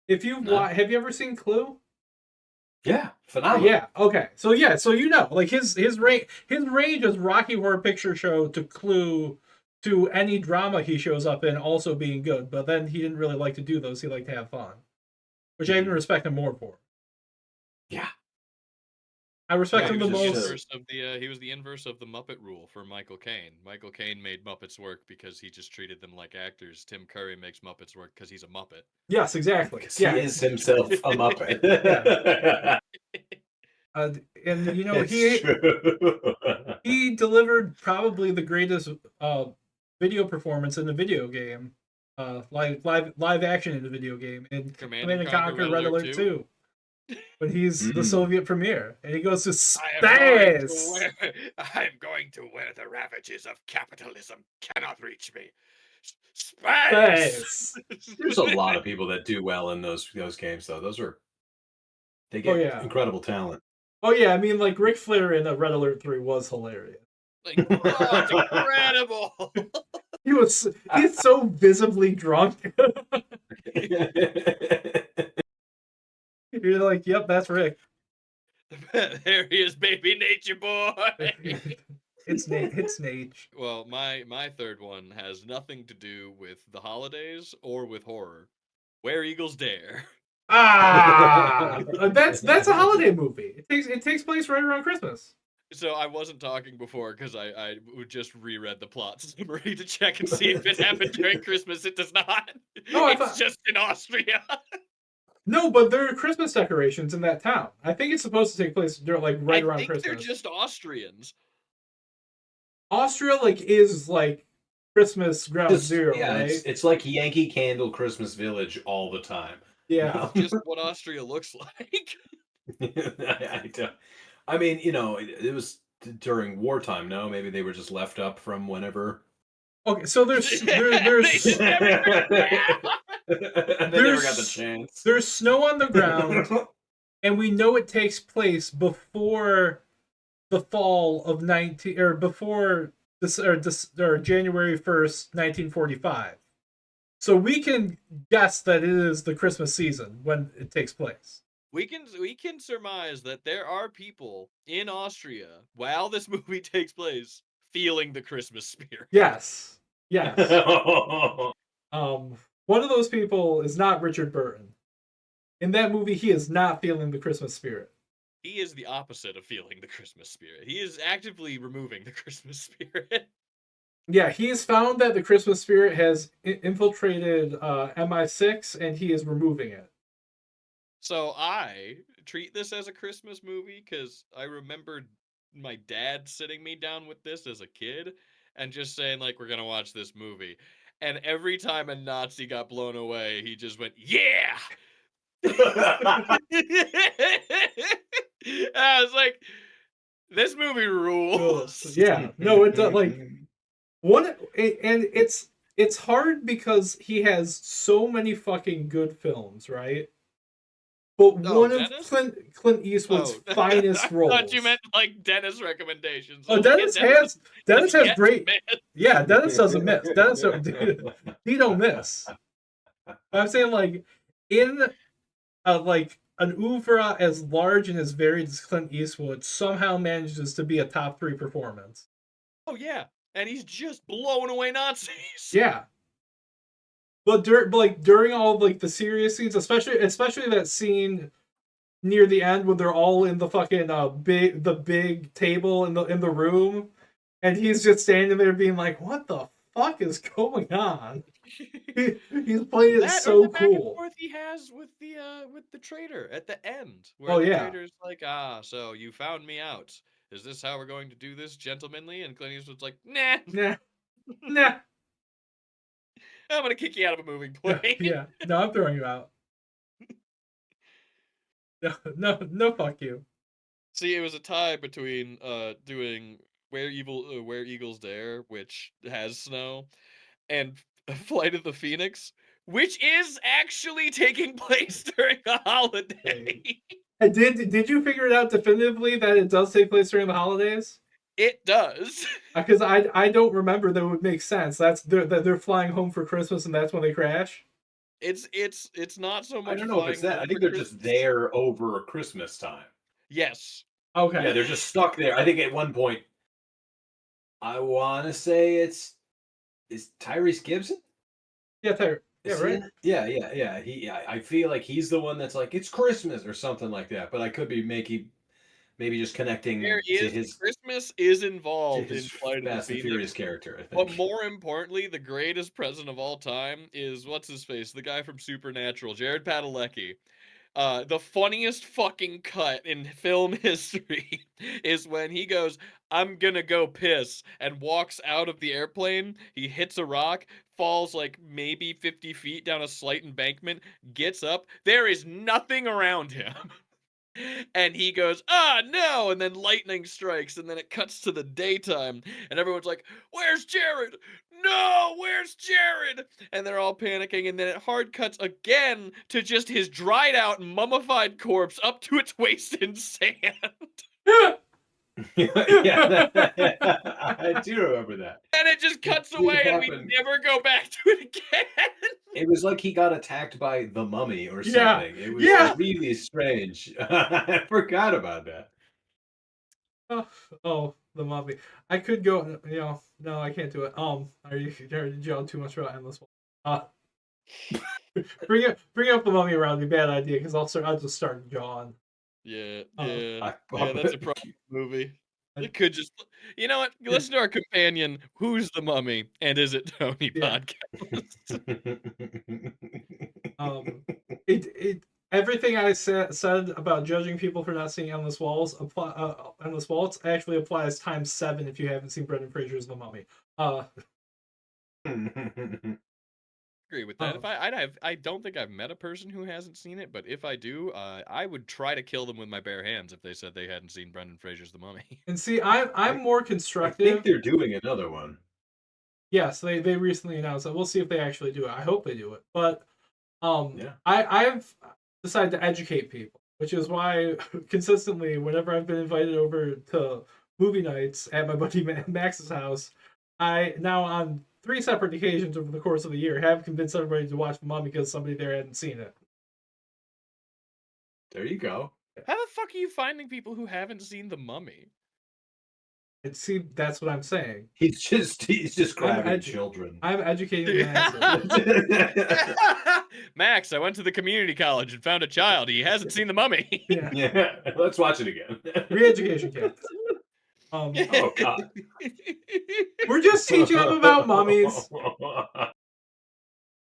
Have you ever seen Clue? Yeah, phenomenal. Yeah. Okay. So like his range as Rocky Horror Picture Show to Clue to any drama he shows up in also being good, but then he didn't really like to do those. He liked to have fun, which I even respect him more for. Yeah. I respect him the most. He was the inverse of the Muppet rule for Michael Caine. Michael Caine made Muppets work because he just treated them like actors. Tim Curry makes Muppets work because he's a Muppet. Yes, exactly. He is himself a Muppet. He delivered probably the greatest video performance in the video game, live action in the video game in Command and Conquer Red Alert 2. When he's the Soviet premier, and he goes to space. I'm going to where the ravages of capitalism cannot reach me. Space. There's a lot of people that do well in those games, though. They get incredible talent. Oh yeah, I mean, like Ric Flair in Red Alert 3 was hilarious. Like, it's incredible. He's so visibly drunk. You're like, yep, that's Rick. There he is, baby nature boy. It's Nate. Well, my third one has nothing to do with the holidays or with horror. Where Eagles Dare. That's a holiday movie. It takes place right around Christmas. So I wasn't talking before because I just reread the plot summary to check and see if it happened during Christmas. It does not. It's just in Austria. No, but there are Christmas decorations in that town. I think it's supposed to take place around Christmas. I think they're just Austrians. Austria is Christmas ground zero, right? It's like Yankee Candle Christmas Village all the time. Yeah, just what Austria looks like. I mean, it was during wartime. No, maybe they were just left up from whenever. Okay, so there's and they never got the chance. There's snow on the ground, and we know it takes place before the fall of before January 1st, 1945. So we can guess that it is the Christmas season when it takes place. we can surmise that there are people in Austria while this movie takes place feeling the Christmas spirit. Yes. One of those people is not Richard Burton. In that movie, he is not feeling the Christmas spirit. He is the opposite of feeling the Christmas spirit. He is actively removing the Christmas spirit. Yeah, he's found that the Christmas spirit has infiltrated MI6, and he is removing it. So I treat this as a Christmas movie because I remember my dad sitting me down with this as a kid and just saying, like, we're going to watch this movie. And every time a Nazi got blown away, he just went, yeah! I was like, this movie rules. Yeah, no, it's like one, and it's hard because he has so many fucking good films, right? But one Dennis? of Clint Eastwood's finest roles. I thought you meant like Dennis recommendations. Oh, Dennis has great. Yeah, Dennis doesn't miss. He don't miss. I'm saying like in like an oeuvre as large and as varied as Clint Eastwood somehow manages to be a top 3 performance. Oh yeah, and he's just blowing away Nazis. Yeah. But during all like the serious scenes, especially that scene near the end when they're all in the fucking big table in the room, and he's just standing there being like, "What the fuck is going on?" He's playing it so the cool. Back and forth he has with the traitor at the end, where the traitor's like, so you found me out. Is this how we're going to do this, gentlemanly? And Clint Eastwood's like, nah. I'm gonna kick you out of a moving plane. Yeah, no, I'm throwing you out. No, fuck you. See, it was a tie between doing Where Eagles Dare, which has snow, and Flight of the Phoenix, which is actually taking place during a holiday. Did you figure it out definitively that it does take place during the holidays? It does. Because I don't remember that would make sense. They're flying home for Christmas and that's when they crash. It's not so much. I don't know if it's that. I think they're just there over Christmas time. Yes. Okay. Yeah, they're just stuck there. I think at one point, I want to say is Tyrese Gibson. Yeah, right. Yeah. I feel like he's the one that's like it's Christmas or something like that. But I could be maybe just connecting to his Christmas is involved in Flight of the Phoenix. Furious character, I think. But more importantly, the greatest present of all time is what's his face, the guy from Supernatural, Jared Padalecki. The funniest fucking cut in film history is when he goes, "I'm gonna go piss," and walks out of the airplane. He hits a rock, falls like maybe 50 feet down a slight embankment, gets up. There is nothing around him. And he goes, no, and then lightning strikes, and then it cuts to the daytime, and everyone's like, where's Jared? No, where's Jared? And they're all panicking, and then it hard cuts again to just his dried out, mummified corpse up to its waist in sand. Yeah, I do remember that. And it just cuts away, and we never go back to it again. It was like he got attacked by the mummy or something. Yeah. It was really strange. I forgot about that. Oh, the mummy. I could go. No, I can't do it. Are you on too much about Endless Waltz? Bring up the mummy around me. Bad idea, because I'll just start jawing. Yeah, that's a problem movie. It could just, you know what? Listen to our companion, Who's the Mummy, and Is It Tony podcast. Everything I said about judging people for not seeing Endless Waltz actually applies times 7 if you haven't seen Brendan Fraser's The Mummy. Agree with that. I don't think I've met a person who hasn't seen it, but if I do, I would try to kill them with my bare hands if they said they hadn't seen Brendan Fraser's The Mummy. And see, I'm more constructive. I think they're doing another one. Yes, they recently announced that. We'll see if they actually do it. I hope they do it. But I've decided to educate people, which is why consistently, whenever I've been invited over to movie nights at my buddy Max's house, I now on 3 separate occasions over the course of the year have convinced everybody to watch The Mummy because somebody there hadn't seen it. There you go. How the fuck are you finding people who haven't seen The Mummy? See, that's what I'm saying. He's just grabbing children. I'm educating the masses. Max, I went to the community college and found a child. He hasn't seen The Mummy. Yeah. Let's watch it again. Re-education camp. Oh God. We're just teaching them about mummies.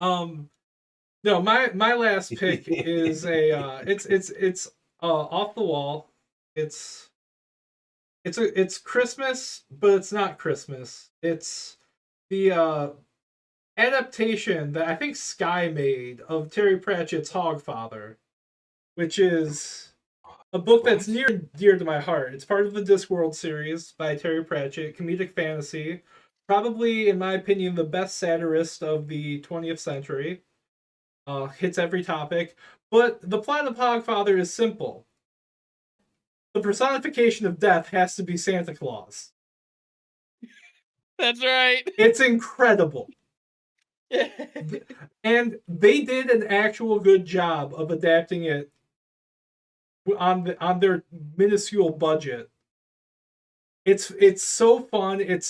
No, my last pick is a it's off the wall. It's Christmas, but it's not Christmas. It's the adaptation that I think Sky made of Terry Pratchett's Hogfather, which is a book that's near and dear to my heart. It's part of the Discworld series by Terry Pratchett, comedic fantasy. Probably, in my opinion, the best satirist of the 20th century. Hits every topic. But the plot of Hogfather is simple. The personification of death has to be Santa Claus. That's right. It's incredible. And they did an actual good job of adapting it on their minuscule budget. It's so fun. It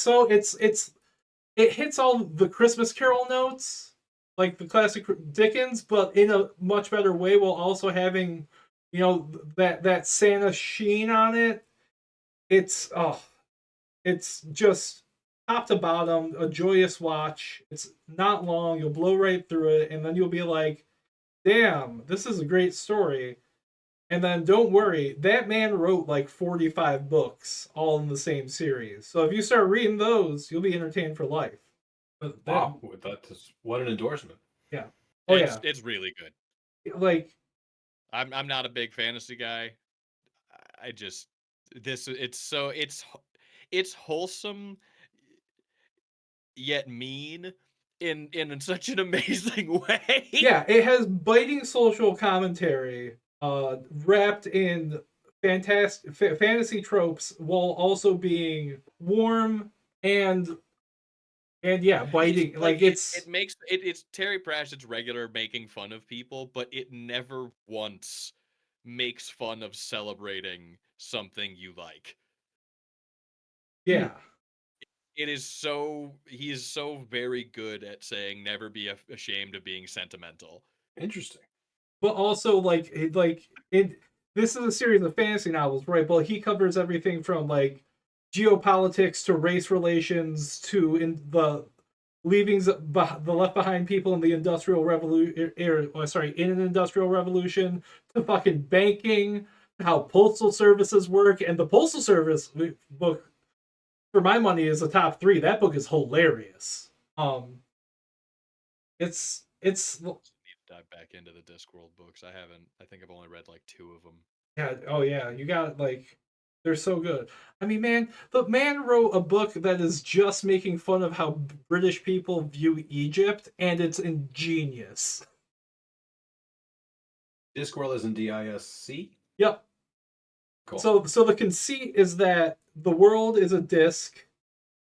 hits all the Christmas Carol notes, like the classic Dickens, but in a much better way, while also having, that Santa sheen on it. It's just top to bottom a joyous watch. It's not long. You'll blow right through it, and then you'll be like, "Damn, this is a great story." And then don't worry, that man wrote like 45 books, all in the same series. So if you start reading those, you'll be entertained for life. But wow, what an endorsement! Yeah. It's really good. Like, I'm not a big fantasy guy. It's wholesome yet mean in such an amazing way. Yeah, it has biting social commentary wrapped in fantastic fantasy tropes while also being warm and biting. It's Terry Pratchett's regular making fun of people, but it never once makes fun of celebrating something you like. Yeah. He is so very good at saying never be ashamed of being sentimental. Interesting. But also this is a series of fantasy novels, right? But he covers everything from like geopolitics to race relations to in the leavings, the left behind people in the industrial revolution. In an industrial revolution, to fucking banking, how postal services work, and the postal service book, for my money, is a top 3. That book is hilarious. It's need to dive back into the Discworld books. I think I've only read like 2 of them. Yeah. Oh yeah. You got they're so good. I mean, man, the man wrote a book that is just making fun of how British people view Egypt, and it's ingenious. Discworld is in DISC? Yep. Cool. So the conceit is that the world is a disc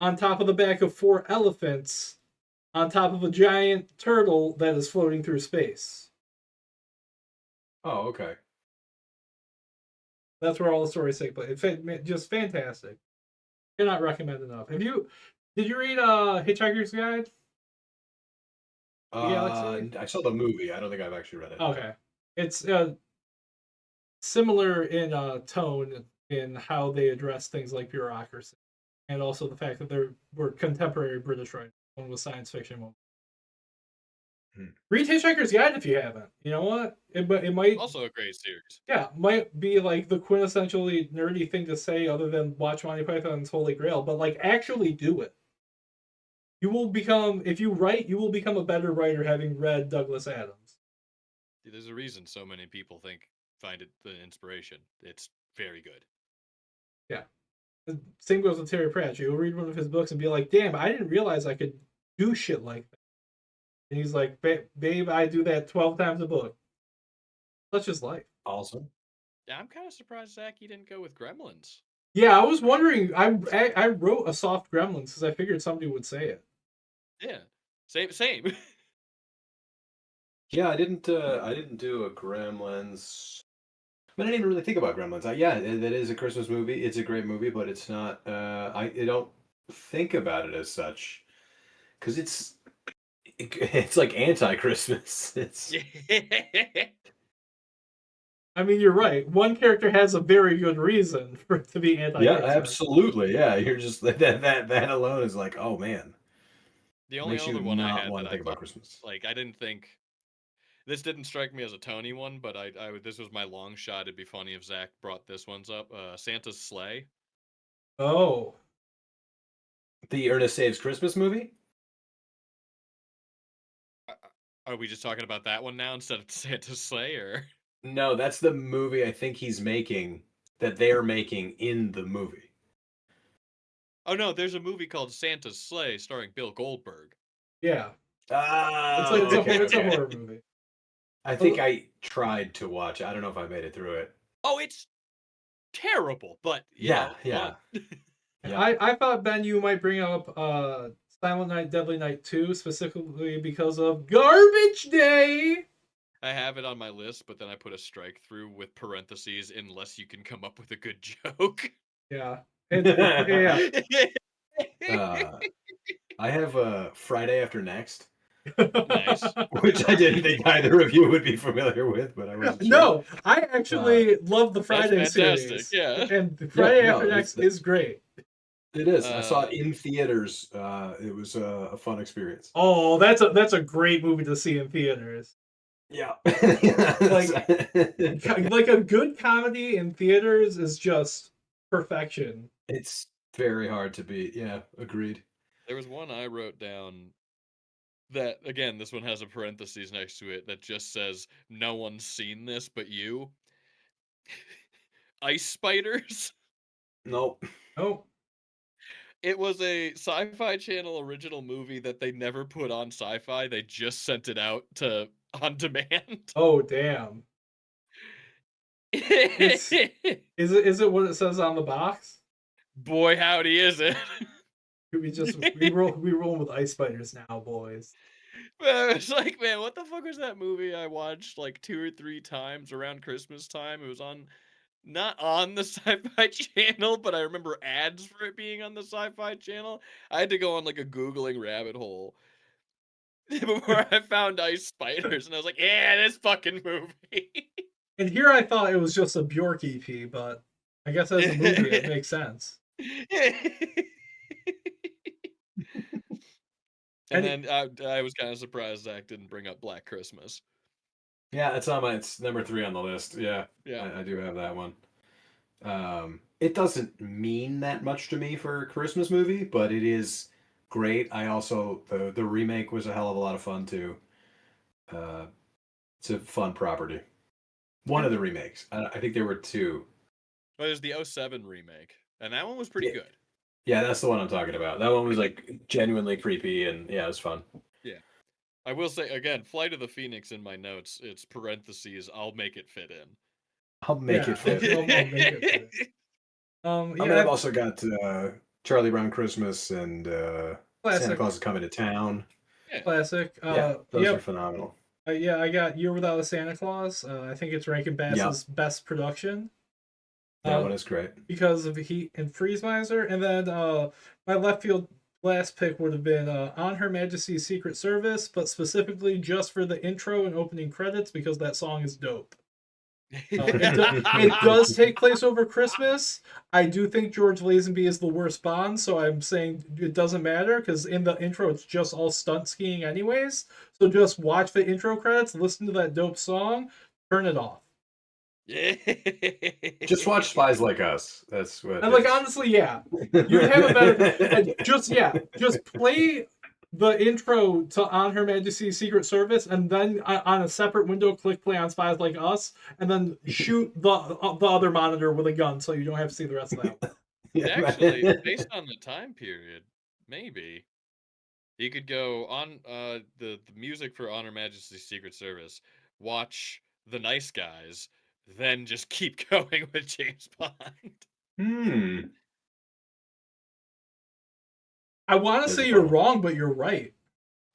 on top of the back of 4 elephants on top of a giant turtle that is floating through space. Oh, okay. That's where all the stories take place. Just fantastic. Cannot recommend enough. Did you read Hitchhiker's Guide? I saw the movie. I don't think I've actually read it. Okay. It's similar in tone in how they address things like bureaucracy, and also the fact that there were contemporary British writers. One was science fiction, one. Read Hitchhiker's Guide if you haven't. You know what? It might also a great series. Yeah, might be like the quintessentially nerdy thing to say, other than watch Monty Python's Holy Grail, but like actually do it. You will become, if you write, you will become a better writer having read Douglas Adams. There's a reason so many people find it the inspiration. It's very good. Yeah. Same goes with Terry Pratchett. You'll read one of his books and be like, damn, I didn't realize I could do shit like that. And he's like, babe, I do that 12 times a book. That's just life. Awesome. Yeah, I'm kind of surprised, Zach, you didn't go with Gremlins. Yeah, I was wondering. I wrote a soft Gremlins because I figured somebody would say it. Yeah, same. Yeah, I didn't do a Gremlins. I didn't even really think about Gremlins. Yeah, that is a Christmas movie. It's a great movie, but it's not. I don't think about it as such because it's like anti-Christmas. It's I mean, you're right. One character has a very good reason for it to be yeah, anti-Christmas. absolutely. Yeah, you're just that alone is like, oh man, The only makes you other one I not had want that to I think about thought, Christmas. like, I didn't think this didn't strike me as a Tony one, but this was my long shot. It'd be funny if Zach brought this one's up. Santa's Sleigh. Oh, The Ernest Saves Christmas movie? Are we just talking about that one now instead of Santa's Sleigh, or? No, that's the movie I think he's making that they're making in the movie. Oh no, there's a movie called Santa's Sleigh starring Bill Goldberg. yeah. Oh, It's a horror movie. I think I tried to watch. I don't know if I made it through it. Oh, it's terrible, but Yeah. Yeah. I thought, Ben, you might bring up Silent Night, Deadly Night 2 specifically because of Garbage Day. I have it on my list, but then I put a strike through with parentheses unless you can come up with a good joke. Yeah. Yeah. I have Friday After Next. Nice. Which I didn't think either of you would be familiar with, but I wasn't sure. No, I actually love the Friday That's fantastic, series. yeah. And Friday After Next is great. It is. I saw it in theaters. It was a fun experience. Oh, that's a great movie to see in theaters. Yeah. Like a good comedy in theaters is just perfection. It's very hard to beat. Yeah, agreed. There was one I wrote down that, again, this one has a parentheses next to it that just says, no one's seen this but you. Ice Spiders. Nope. Oh. It was a Sci-Fi Channel original movie that they never put on Sci-Fi. They just sent it out to on demand. Oh, damn. Is it what it says on the box? Boy, howdy is it. we roll with ice spiders now, boys. It's like, man, what the fuck was that movie I watched like 2 or 3 times around Christmas time? It was not on the Sci-Fi Channel, but I remember ads for it being on the Sci-Fi Channel. I had to go on like a Googling rabbit hole before I found Ice Spiders, and I was like, yeah, this fucking movie. And here I thought it was just a Bjork EP, but I guess as a movie it makes sense. And then I was kind of surprised Zach didn't bring up Black Christmas. Yeah, it's number 3 on the list. Yeah. I do have that one. It doesn't mean that much to me for a Christmas movie, but it is great. I also the remake was a hell of a lot of fun too. It's a fun property. One of the remakes. I think there were 2. Well, there's the 2007 remake, and that one was pretty good. Yeah, that's the one I'm talking about. That one was like genuinely creepy, and yeah, it was fun. Yeah. I will say, again, Flight of the Phoenix in my notes, it's parentheses, I'll make it fit in. I'll make it fit. I'll make it fit. I've also got Charlie Brown Christmas and Santa Claus is Coming to Town. Yeah. Classic. Those are phenomenal. I got Year Without a Santa Claus. I think it's ranking Bass's best production. That one is great. Because of Heat and Freeze Miser. And then my left field last pick would have been On Her Majesty's Secret Service, but specifically just for the intro and opening credits because that song is dope. It does take place over Christmas. I do think George Lazenby is the worst Bond, so I'm saying it doesn't matter because in the intro it's just all stunt skiing anyways. So just watch the intro credits, listen to that dope song, turn it off. Just watch Spies Like Us. That's what. And like honestly, yeah, you'd have a better. Just play the intro to On Her Majesty's Secret Service, and then on a separate window, click play on Spies Like Us, and then shoot the other monitor with a gun, so you don't have to see the rest of that. Actually, based on the time period, maybe you could go on the music for On Her Majesty's Secret Service, watch The Nice Guys, then just keep going with James Bond. I want to say you're wrong, but you're right.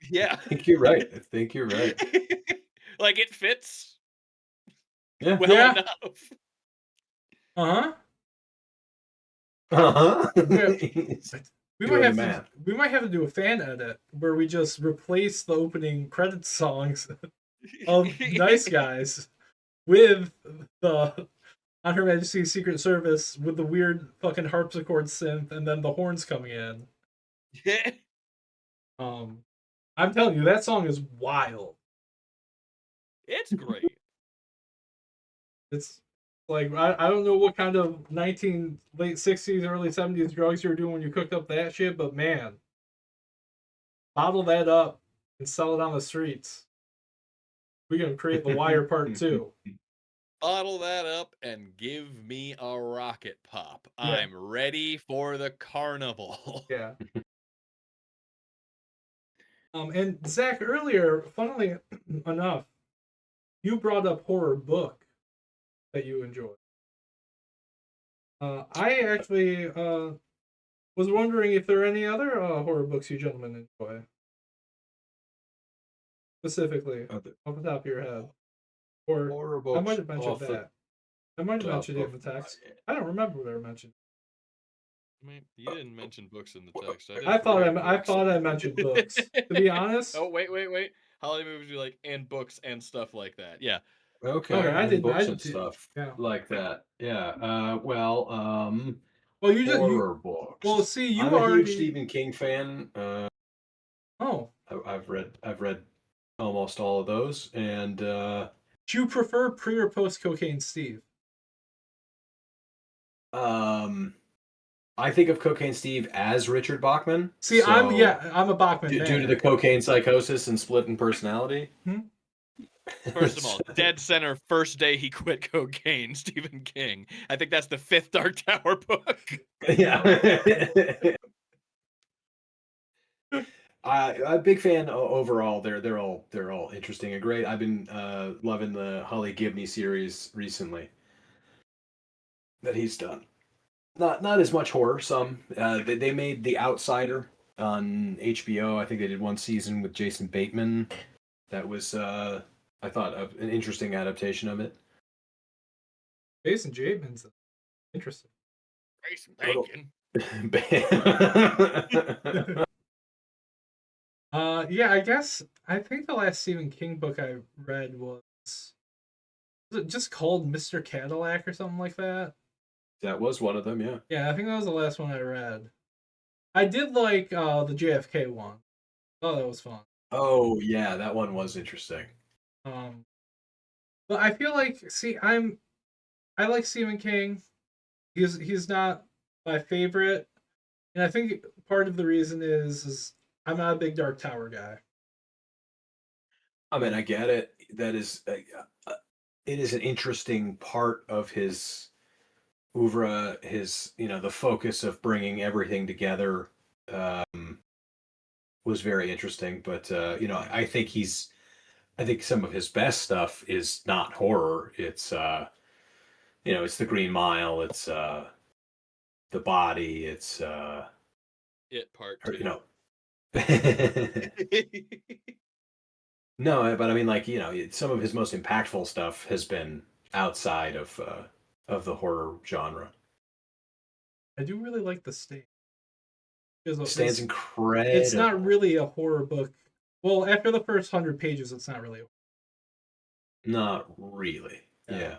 Yeah. I think you're right. Like, it fits well enough. Uh-huh. Uh-huh. We Doing might the have math. we might have to do a fan edit where we just replace the opening credits songs of Nice Guys with the On Her Majesty's Secret Service with the weird fucking harpsichord synth and then the horns coming in. Yeah. I'm telling you, that song is wild. It's great. It's like I don't know what kind of late 60s, early 70s drugs you were doing when you cooked up that shit, but man, bottle that up and sell it on the streets. We're gonna create The Wire Part 2. Bottle that up and give me a rocket pop. Yeah. I'm ready for the carnival. Yeah. And Zach, earlier, funnily enough, you brought up horror book that you enjoy. I actually was wondering if there are any other horror books you gentlemen enjoy. Specifically, off the top of your head. Or Horror books. I might have mentioned that. I might have mentioned it in the of text. I don't remember what I mentioned. I mean, you didn't mention books in the text. I thought I mentioned books. To be honest. Oh, wait. Holiday movies you like, and books and stuff like that. Yeah. Okay, I and did books I and did, stuff yeah. like that. Yeah. Well, you just horror books. Well, see, you I'm already a huge Stephen King fan. Oh. I've read almost all of those, and do you prefer pre or post Cocaine Steve? I think of Cocaine Steve as Richard Bachman. See, I'm a Bachman due man. to the cocaine psychosis and split in personality. First of all, dead center, first day he quit cocaine, Stephen King. I think that's the 5th Dark Tower book. Yeah. I'm a big fan overall. They're all interesting and great. I've been loving the Holly Gibney series recently that he's done. Not as much horror. Some they made The Outsider on HBO. I think they did one season with Jason Bateman. That was I thought an interesting adaptation of it. Jason Bateman's interesting. Jason Bacon. Yeah, I think the last Stephen King book I read was it just called Mr. Cadillac or something like that? That was one of them, yeah. Yeah, I think that was the last one I read. I did like the JFK one. Oh, that was fun. Oh yeah, that one was interesting. But I feel like I like Stephen King. He's not my favorite, and I think part of the reason is I'm not a big Dark Tower guy. I mean, I get it. That is, it is an interesting part of his oeuvre. His, the focus of bringing everything together was very interesting. But I think some of his best stuff is not horror. It's it's The Green Mile. It's The Body. It's It Part 2. No, but I mean, some of his most impactful stuff has been outside of the horror genre. I do really like The Stand. Stand's incredible. It's not really a horror book. Well, after the first 100 pages, it's not really. Not really. Yeah.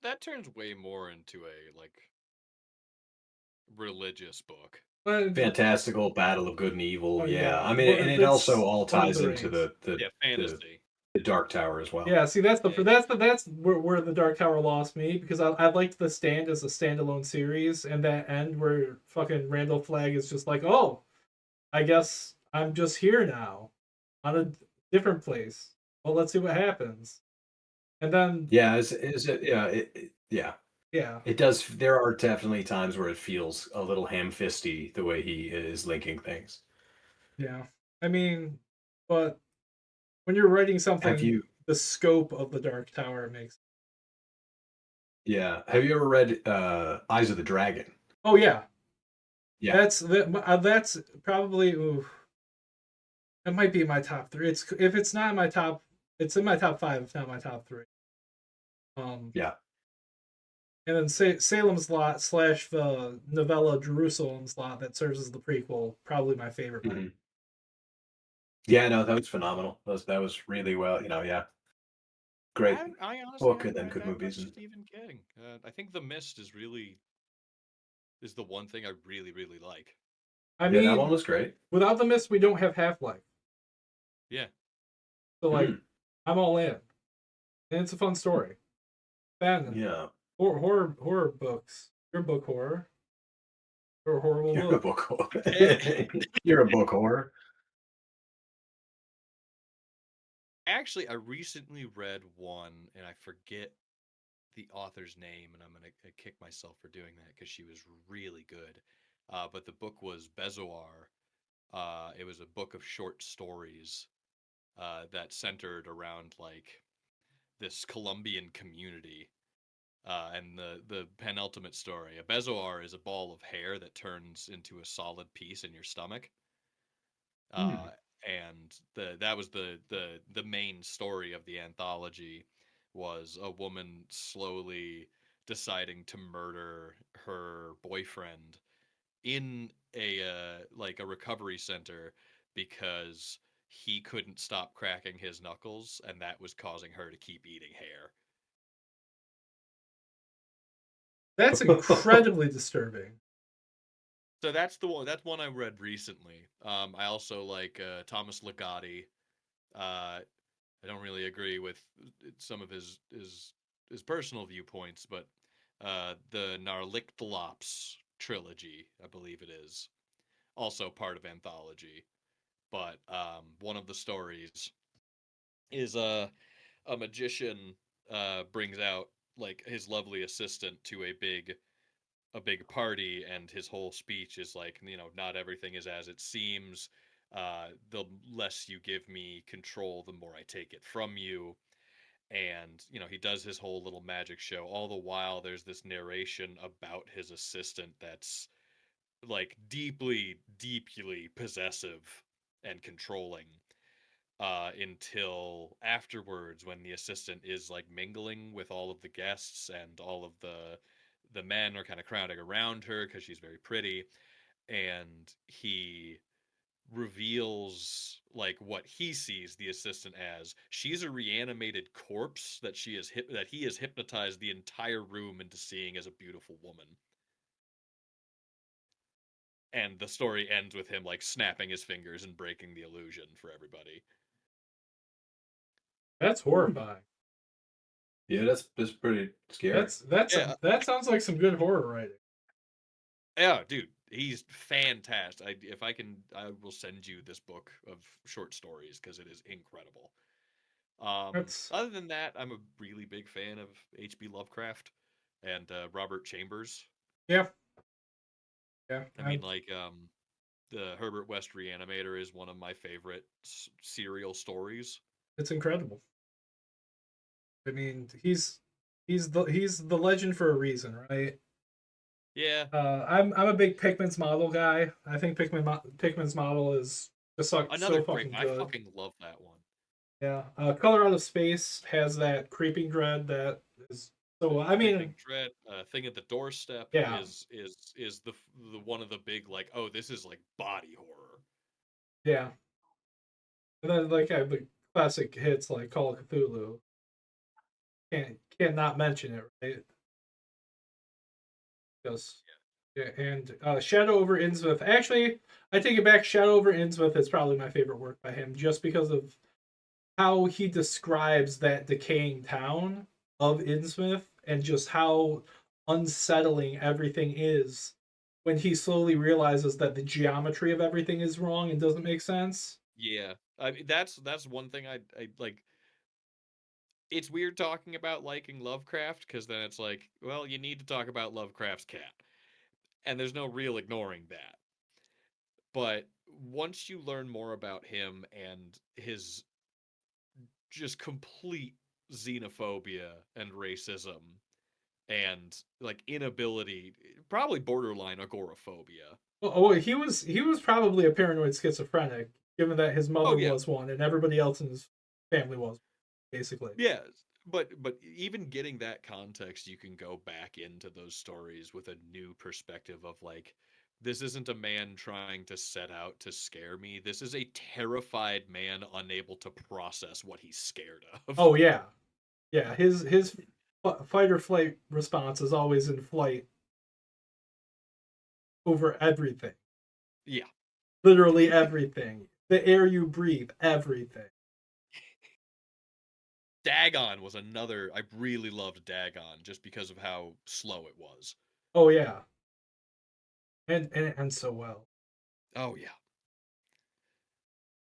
That turns way more into a religious book. Fantastical battle of good and evil. Oh, yeah. I mean, and it also all ties into the fantasy. The Dark Tower as well. Yeah, see, that's where the Dark Tower lost me, because I liked The Stand as a standalone series, and that end where fucking Randall Flagg is just like, oh, I guess I'm just here now, on a different place. Well, let's see what happens. And then yeah, is it yeah. Yeah. It does. There are definitely times where it feels a little ham-fisty the way he is linking things. Yeah. I mean, but when you're writing something, the scope of the Dark Tower makes. Yeah. Have you ever read Eyes of the Dragon? Oh yeah. Yeah. That's probably it might be in my top 3. If it's not in my top, it's in my top 5. If not my top 3. Yeah. And then Salem's Lot / the novella Jerusalem's Lot that serves as the prequel, probably my favorite. Mm-hmm. Yeah, no, that was phenomenal. That was really well, yeah. Great I honestly book and haven't then read good that movies. much Stephen King. I think The Mist is the one thing I really, really like. I Yeah, that mean, one was great. Without The Mist, we don't have Half-Life. Yeah. So, I'm all in. And it's a fun story. Ben, Yeah. horror books. Your book horror. You're a horrible You're a book. book whore. You're a book whore. Actually, I recently read one, and I forget the author's name, and I'm gonna kick myself for doing that because she was really good. But the book was Bezoar. It was a book of short stories that centered around like this Colombian community. And the penultimate story, a bezoar is a ball of hair that turns into a solid piece in your stomach. Hmm. And that was the main story of the anthology was a woman slowly deciding to murder her boyfriend in a recovery center because he couldn't stop cracking his knuckles and that was causing her to keep eating hair. That's incredibly disturbing. So that's the one. That's one I read recently. I also like Thomas Ligotti. I don't really agree with some of his personal viewpoints, but the Narliktolops trilogy, I believe it is, also part of anthology. But one of the stories is a magician brings out like his lovely assistant to a big party, and his whole speech is like, not everything is as it seems. The less you give me control, the more I take it from you. And he does his whole little magic show. All the while, there's this narration about his assistant that's like deeply, deeply possessive and controlling. Until afterwards, when the assistant is like mingling with all of the guests and all of the men are kind of crowding around her because she's very pretty, and he reveals like what he sees the assistant as. She's a reanimated corpse that he has hypnotized the entire room into seeing as a beautiful woman. And the story ends with him like snapping his fingers and breaking the illusion for everybody. That's horrifying. Yeah, that's pretty scary. That sounds like some good horror writing. Yeah, dude, he's fantastic. If I can, I will send you this book of short stories because it is incredible. Other than that, I'm a really big fan of H.P. Lovecraft and Robert Chambers. Yeah. I mean, like, the Herbert West Reanimator is one of my favorite serial stories. It's incredible. I mean, he's the legend for a reason, right? Yeah. I'm a big Pickman's Model guy. I think Pickman's Model is just so fucking good. I fucking love that one. Yeah. Color Out of Space has that creeping dread that is so. I mean, dread, Thing at the Doorstep yeah. is the one of the big like, oh, this is like body horror. Yeah. And then like I have the classic hits like Call of Cthulhu. Can't not mention it, right? Because yeah, and Shadow over Innsmouth. Actually, I take it back. Shadow over Innsmouth is probably my favorite work by him, just because of how he describes that decaying town of Innsmouth and just how unsettling everything is when he slowly realizes that the geometry of everything is wrong and doesn't make sense. Yeah, I mean that's one thing I like. It's weird talking about liking Lovecraft because then it's like, well, you need to talk about Lovecraft's cat, and there's no real ignoring that. But once you learn more about him and his just complete xenophobia and racism and like inability, probably borderline agoraphobia. He was probably a paranoid schizophrenic, given that his mother yeah. was one and everybody else in his family was, basically. Yeah, But even getting that context, you can go back into those stories with a new perspective of like, this isn't a man trying to set out to scare me. This is a terrified man unable to process what he's scared of. Oh yeah, yeah. His fight or flight response is always in flight over everything. Yeah. Literally everything. The air you breathe, everything. Dagon was another. I really loved Dagon just because of how slow it was. Oh yeah. And it ends so well. Oh yeah.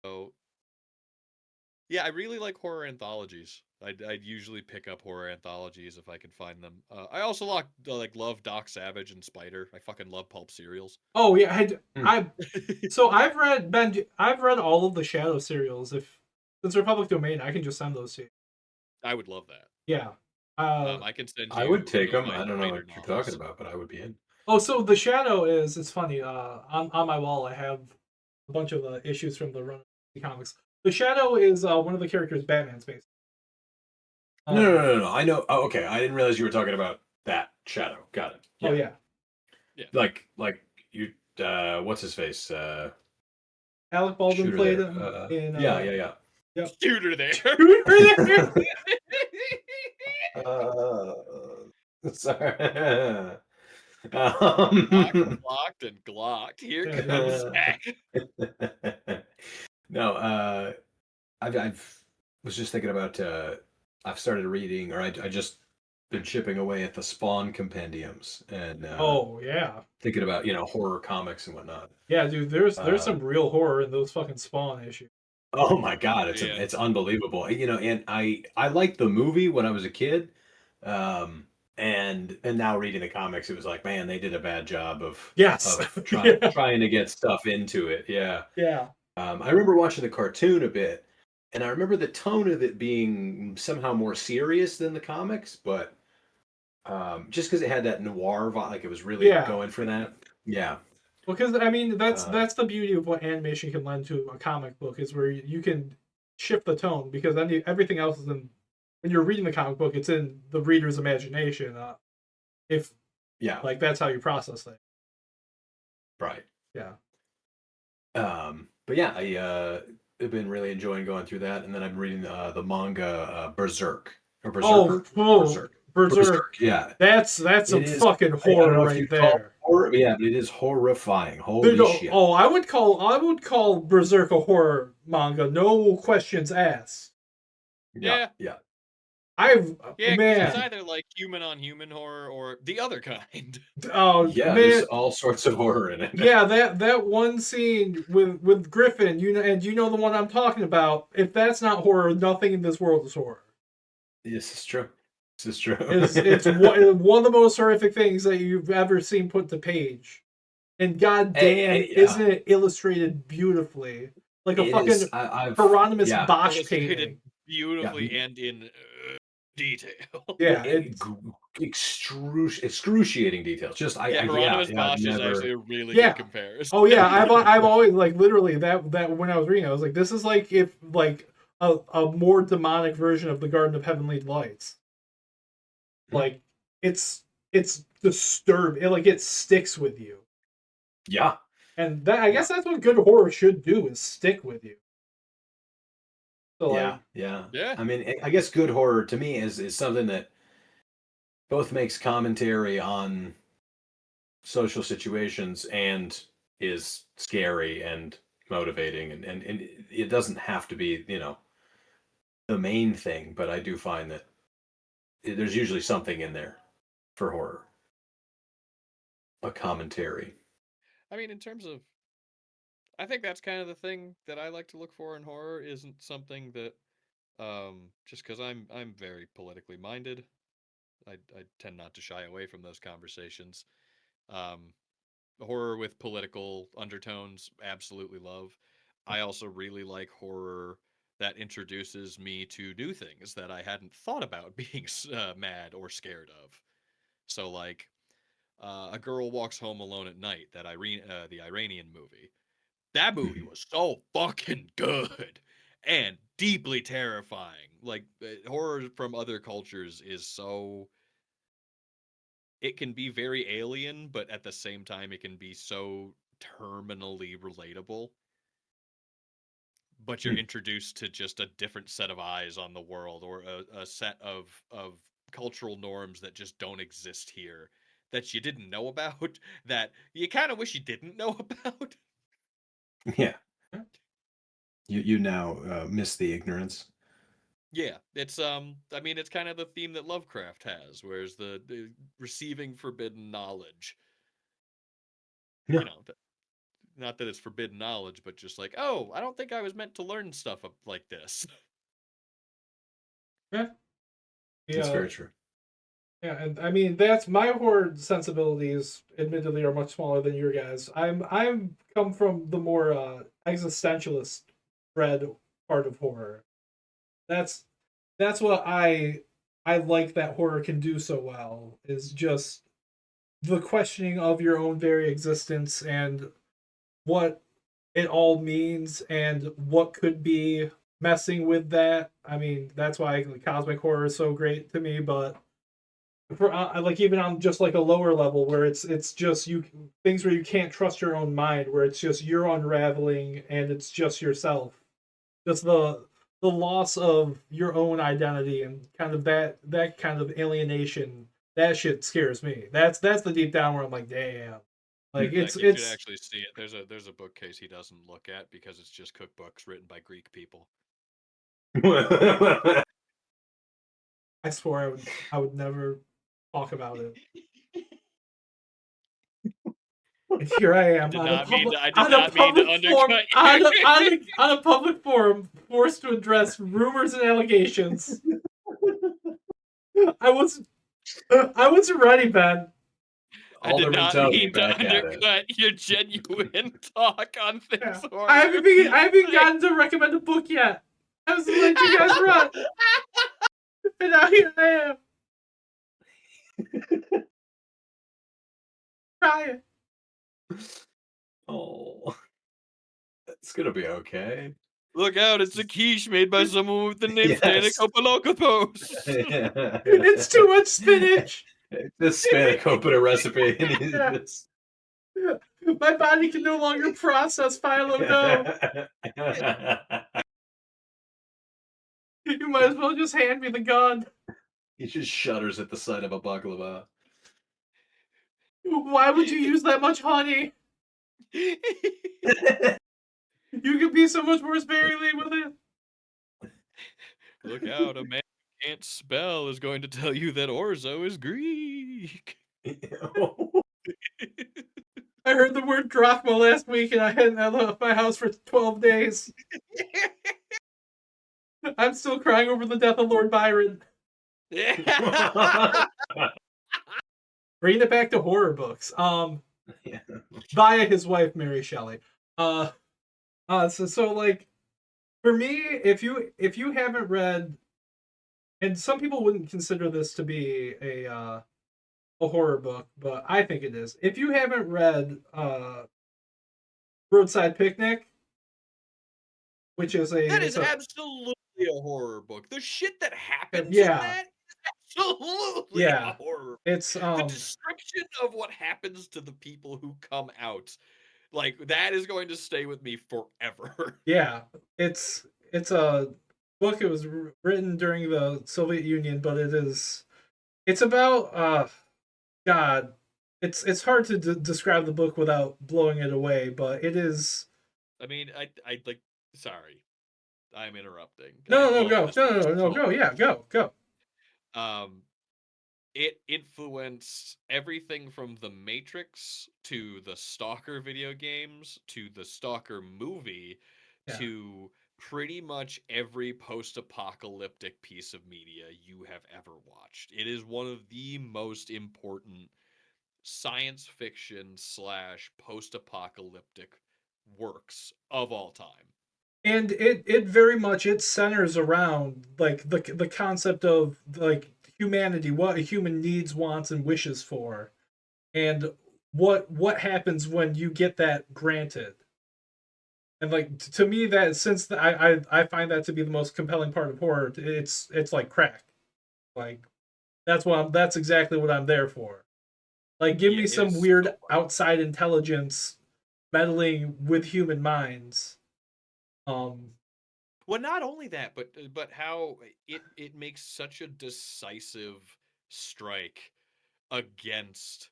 So yeah, I really like horror anthologies. I'd usually pick up horror anthologies if I could find them. I also love Doc Savage and Spider. I fucking love pulp serials. Oh yeah, I've read all of the Shadow serials. If since they're public domain, I can just send those to you. I would love that. Yeah. I can send you. I would take them. my I don't know Spider what you're novels. talking about, but I would be in. Oh, so the Shadow it's funny. On my wall, I have a bunch of issues from the run of the comics. The Shadow is one of the characters Batman's based. No. I know. Oh, okay. I didn't realize you were talking about that Shadow. Got it. Oh yeah. Like you. What's his face? Alec Baldwin Shooter played there. him in. Yeah. Yep. Shooter there. Sorry. Glocked and glocked. Here comes Zach. No, I've was just thinking about. I've started reading, or I just been chipping away at the Spawn compendiums, and Oh yeah. thinking about horror comics and whatnot. Yeah, dude. There's some real horror in those fucking Spawn issues. Oh my god, it's Yeah. it's unbelievable. And I liked the movie when I was a kid, and now reading the comics, it was like, man, they did a bad job of Yes. trying to get stuff into it. Yeah. Yeah. I remember watching the cartoon a bit, and I remember the tone of it being somehow more serious than the comics, but just because it had that noir vibe, like it was really going for that. Yeah. Because I mean, that's the beauty of what animation can lend to a comic book is where you can shift the tone because then everything else is in. When you're reading the comic book, it's in the reader's imagination. Like that's how you process things. Right. Yeah. But yeah, I've been really enjoying going through that, and then I'm reading the manga Berserk or Berserker. Berserk. Yeah, that's some fucking horror right there. Horror, yeah, but it is horrifying. Holy shit! Oh, I would call Berserk a horror manga. No questions asked. Yeah. It's either like human on human horror or the other kind. Oh yeah, man. There's all sorts of horror in it. Yeah, that one scene with Griffin, you know the one I'm talking about. If that's not horror, nothing in this world is horror. This is true. It's one of the most horrific things that you've ever seen put to page, and goddamn, isn't it illustrated beautifully like a fucking Hieronymus Bosch painting? Beautifully and in detail. Yeah, excruciating details. Just Hieronymus Bosch is actually a really good comparison. Oh yeah, I've always like literally that when I was reading, I was like, this is like if like a more demonic version of the Garden of Heavenly Delights. Like it's disturbing. It sticks with you. Yeah. And that I guess that's what good horror should do is stick with you. So yeah. I mean, I guess good horror to me is something that both makes commentary on social situations and is scary and motivating, and it doesn't have to be the main thing, but I do find that there's usually something in there for horror, a commentary. I mean, in terms of, I think that's kind of the thing that I like to look for in horror. Isn't something that, just because I'm very politically minded, I tend not to shy away from those conversations. Horror with political undertones, absolutely love. I also really like horror that introduces me to new things that I hadn't thought about being mad or scared of. So like, A Girl Walks Home Alone at Night, the Iranian movie. That movie was so fucking good and deeply terrifying. Like horror from other cultures is so, it can be very alien, but at the same time it can be so terminally relatable. But you're introduced to just a different set of eyes on the world, or a set of cultural norms that just don't exist here, that you didn't know about, that you kind of wish you didn't know about. Yeah. You now miss the ignorance. Yeah, it's I mean, it's kind of the theme that Lovecraft has, whereas the receiving forbidden knowledge. Yeah. You know, not that it's forbidden knowledge, but just like, oh, I don't think I was meant to learn stuff like this. Yeah. That's very true. Yeah, and I mean that's my horror sensibilities. Admittedly, are much smaller than your guys. I'm come from the more existentialist dread part of horror. That's what I like that horror can do so well, is just the questioning of your own very existence and what it all means and what could be messing with that. I mean, that's why cosmic horror is so great to me. But for like even on just like a lower level where it's just you things where you can't trust your own mind, where it's just you're unraveling and it's just yourself, just the loss of your own identity and kind of that kind of alienation. That shit scares me. That's the deep down where I'm like, damn. Like you should actually see it. There's a bookcase he doesn't look at because it's just cookbooks written by Greek people. I swore I would never talk about it. And here I am on a public forum, forced to address rumors and allegations. I wasn't ready, Ben. I did not mean to undercut your genuine talk on things. Yeah. I haven't gotten to recommend a book yet. I was letting you guys run. And now here I am. Trying. Oh. It's gonna be okay. Look out, it's a quiche made by someone with the name Spanakopalokopos. It's too much spinach. This spanakopita recipe. Yeah. My body can no longer process phyllo dough. You might as well just hand me the gun. He just shudders at the sight of a baklava. Why would you use that much honey? You could be so much more sparingly with it. Look out, a man who can't spell is going to tell you that orzo is Greek. I heard the word drachma last week and I hadn't left my house for 12 days. I'm still crying over the death of Lord Byron. Bringing it back to horror books. Via his wife Mary Shelley. So like for me, if you haven't read, and some people wouldn't consider this to be a horror book, but I think it is. If you haven't read Roadside Picnic, which is absolutely a horror book. The shit that happens in that is absolutely a horror book. It's the description of what happens to the people who come out. Like, that is going to stay with me forever. Yeah, it's a book. It was written during the Soviet Union, but it's about God. It's hard to describe the book without blowing it away, but it is. I mean, I like. Sorry, I'm interrupting. No, go. Yeah, go. It influenced everything from The Matrix to the Stalker video games to the Stalker movie to pretty much every post-apocalyptic piece of media you have ever watched. It is one of the most important science fiction / post-apocalyptic works of all time. And it very much centers around like the concept of like humanity, what a human needs, wants, and wishes for, and what happens when you get that granted. And like to me, that since I find that to be the most compelling part of horror, it's like crack. Like that's exactly what I'm there for. Like give Yeah, me it some is weird so fun. outside intelligence meddling with human minds. Well, not only that, but how it makes such a decisive strike against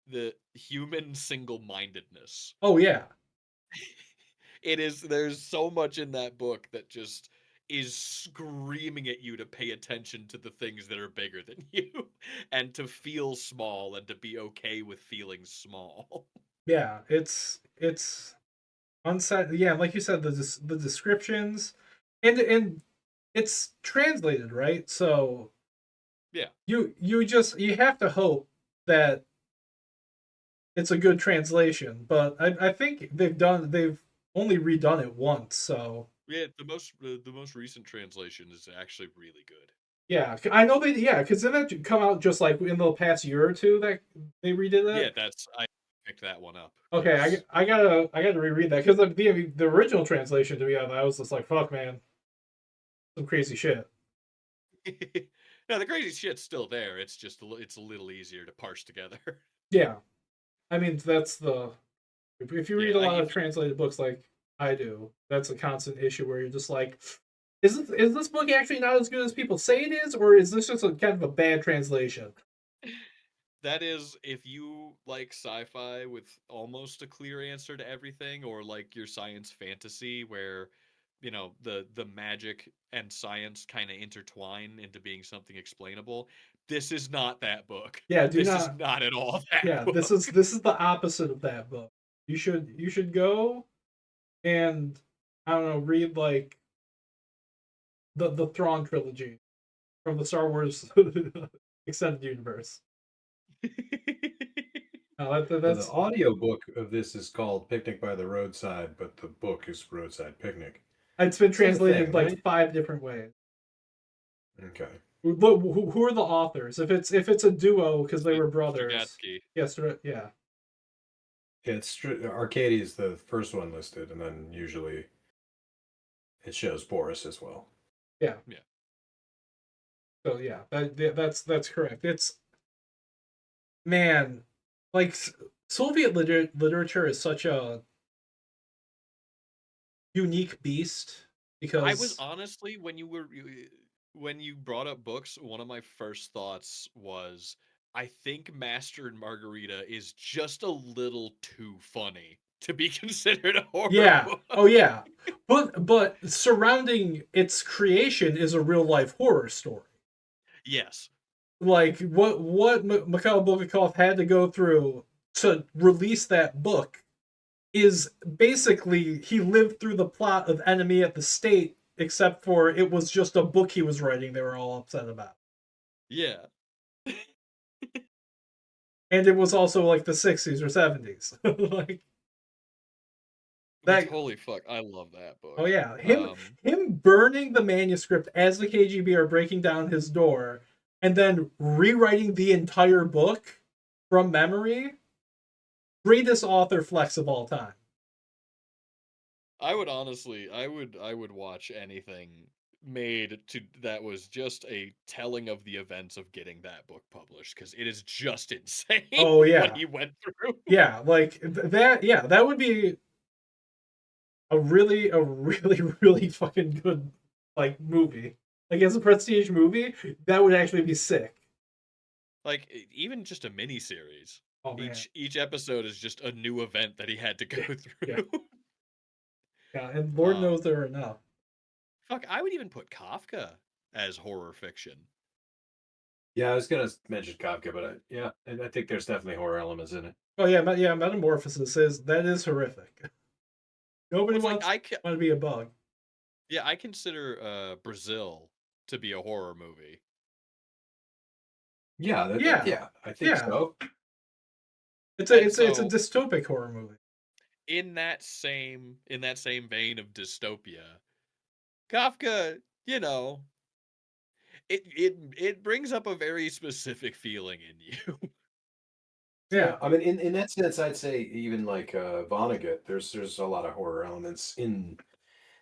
the human single-mindedness. Oh yeah. There's so much in that book that just is screaming at you to pay attention to the things that are bigger than you and to feel small and to be okay with feeling small. Yeah, it's unset. Yeah, like you said, the descriptions, and it's translated, right? So Yeah. you have to hope that it's a good translation. But I think they've only redone it once, so Yeah, the most recent translation is actually really good. yeah, I know because didn't that come out just like in the past year or two that they redid Yeah, that? I picked that one up. Okay, I gotta reread that because the original translation, to be honest, I was just like, fuck, man, some crazy shit. No, the crazy shit's still there. It's just it's a little easier to parse together. Yeah, I mean that's the if you read Yeah, a lot of if translated books like I do, that's a constant issue where you're just like, is this book actually not as good as people say it is, or is this just a kind of a bad translation? that is if you like sci-fi with almost a clear answer to everything, or like your science fantasy where the magic and science kind of intertwine into being something explainable. This is not that book. Yeah, do This is not. not at all that Yeah, this book. is this is the opposite of that book. You should go and I don't know, read like the Thrawn trilogy from the Star Wars extended universe. The That's audio book of this is called Picnic by the Roadside, but the book is Roadside Picnic. it's been Same thing, translated like right? 5 different ways. Okay. Who are the authors? If it's a duo because they were brothers. Stragatsky. Yes, yeah, Yeah, Arcady is the first one listed, and then usually it shows Boris as well. yeah. Yeah. So yeah, that's correct. It's man, like Soviet literature is such a unique beast I was because honestly, when you brought up books, one of my first thoughts was I think Master and Margarita is just a little too funny to be considered a horror yeah, book. oh yeah, but surrounding its creation is a real life horror story. Yes. Like what Mikhail Bulgakov had to go through to release that book is basically he lived through the plot of Enemy at the State, except for it was just a book he was writing they were all upset about. Yeah. And it was also like the 60s or 70s. Like Which that holy fuck, I love that oh book. yeah, him burning the manuscript as the KGB are breaking down his door and then rewriting the entire book from memory. Greatest author flex of all time. I would honestly, I would watch anything made to that was just a telling of the events of getting that book published because it is just insane Oh what yeah. he went through. Yeah, like that yeah, that would be really fucking good like movie. Like as a prestige movie, that would actually be sick. Like even just a mini series. Oh man. Each episode is just a new event that he had to go Yeah. Yeah. through. Yeah, and Lord um knows there are enough. Fuck, I would even put Kafka as horror fiction. Yeah, I was gonna mention Kafka, but I think there's definitely horror elements in it. Oh yeah, yeah, Metamorphosis is horrific. Nobody It's like wants want to be a bug. yeah, I consider Brazil to be a horror movie. Yeah, Yeah. I think Yeah. so. It's And a so dystopic horror movie. in that same vein of dystopia, Kafka, it brings up a very specific feeling in you. Yeah. I mean, in that sense, I'd say even like Vonnegut, there's a lot of horror elements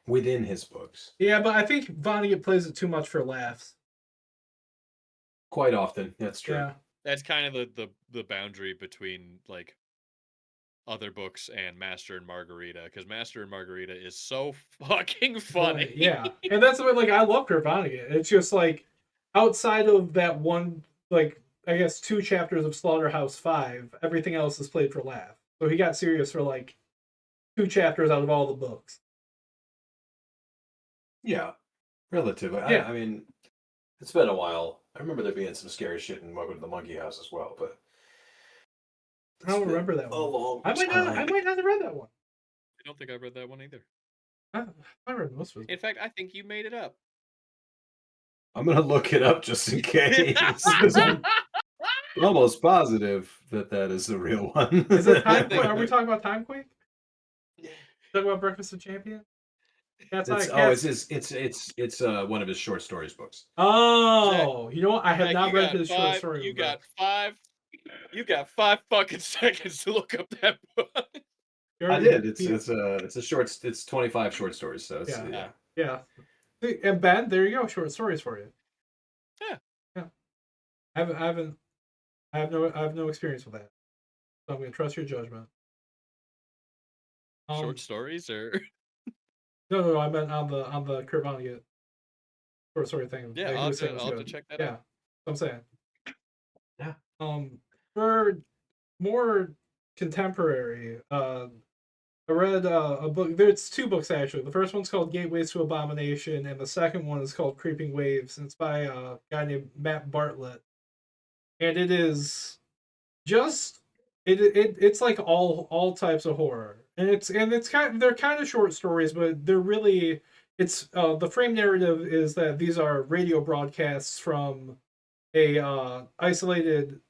within his books. Yeah, but I think Vonnegut plays it too much for laughs. Quite often, that's true. Yeah. That's kind of the boundary between like other books and Master and Margarita, because Master and Margarita is so fucking funny. Right, yeah, and that's the way. Like, I love Kurt Vonnegut. It's just like outside of that one, like I guess 2 chapters of Slaughterhouse-5, everything else is played for laugh. So he got serious for like 2 chapters out of all the books. Yeah, relatively. Yeah. I mean, it's been a while. I remember there being some scary shit in Welcome to the Monkey House as well, but I don't remember that one. a long I might not have read that one. I don't think I read that one either. I read most of it. In fact, I think you made it up. I'm gonna look it up just in case. 'Cause I'm almost positive that is the real one. Is it Timequake? Are we talking about Timequake? Talking about Breakfast of Champions? It's one of his short stories books. Oh, you know what? I have Zach, not read his short story. You got 5 fucking seconds to look up that book. I did. It's 25 short stories, so it's, yeah. And Ben, there you go, short stories for you. Yeah. I have no experience with that, so I'm gonna trust your judgment. Short stories, or no, I meant on the Kurt Vonnegut short story thing. Yeah, I'll have to check that out. I'm saying. Yeah. For more contemporary, I read a book. There's 2 books actually. The first one's called Gateways to Abomination, and the second one is called Creeping Waves. And it's by a guy named Matt Bartlett, and it is just it's like all types of horror, and they're kind of short stories, but they're really the frame narrative is that these are radio broadcasts from a isolated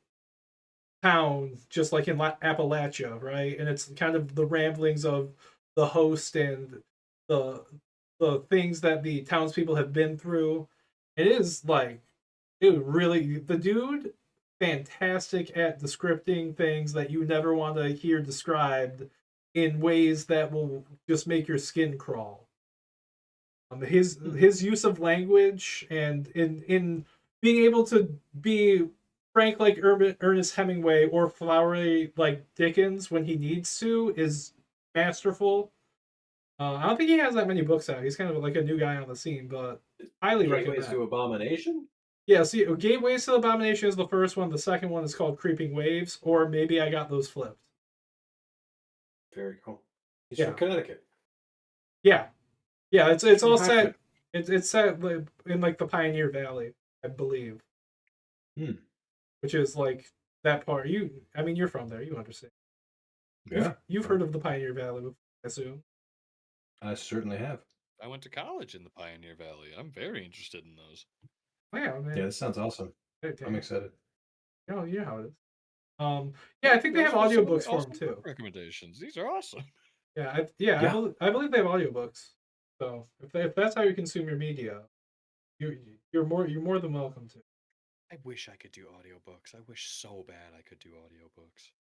town, just like in Appalachia, right? And it's kind of the ramblings of the host and the things that the townspeople have been through. It is like the dude fantastic at descripting things that you never want to hear described in ways that will just make your skin crawl. His use of language and in being able to be frank like Ernest Hemingway or flowery like Dickens when he needs to is masterful. I don't think he has that many books out. He's kind of like a new guy on the scene, but highly recommend. Gateways to Abomination? Yeah, see, Gateways to Abomination is the first one. The second one is called Creeping Waves, or maybe I got those flipped. Very cool. He's from Connecticut. Yeah. It's all set. It's set in like the Pioneer Valley, I believe. Which is like that part. You're from there. You understand. Yeah. You've heard of the Pioneer Valley, I assume. I certainly have. I went to college in the Pioneer Valley. I'm very interested in those. Wow, man. Yeah, this sounds awesome. I'm excited. Oh, you know how it is. I think they have audiobooks for them too. Recommendations. These are awesome. I believe they have audiobooks. So if that's how you consume your media, you're more than welcome to. I wish I could do audiobooks. I wish so bad I could do audiobooks.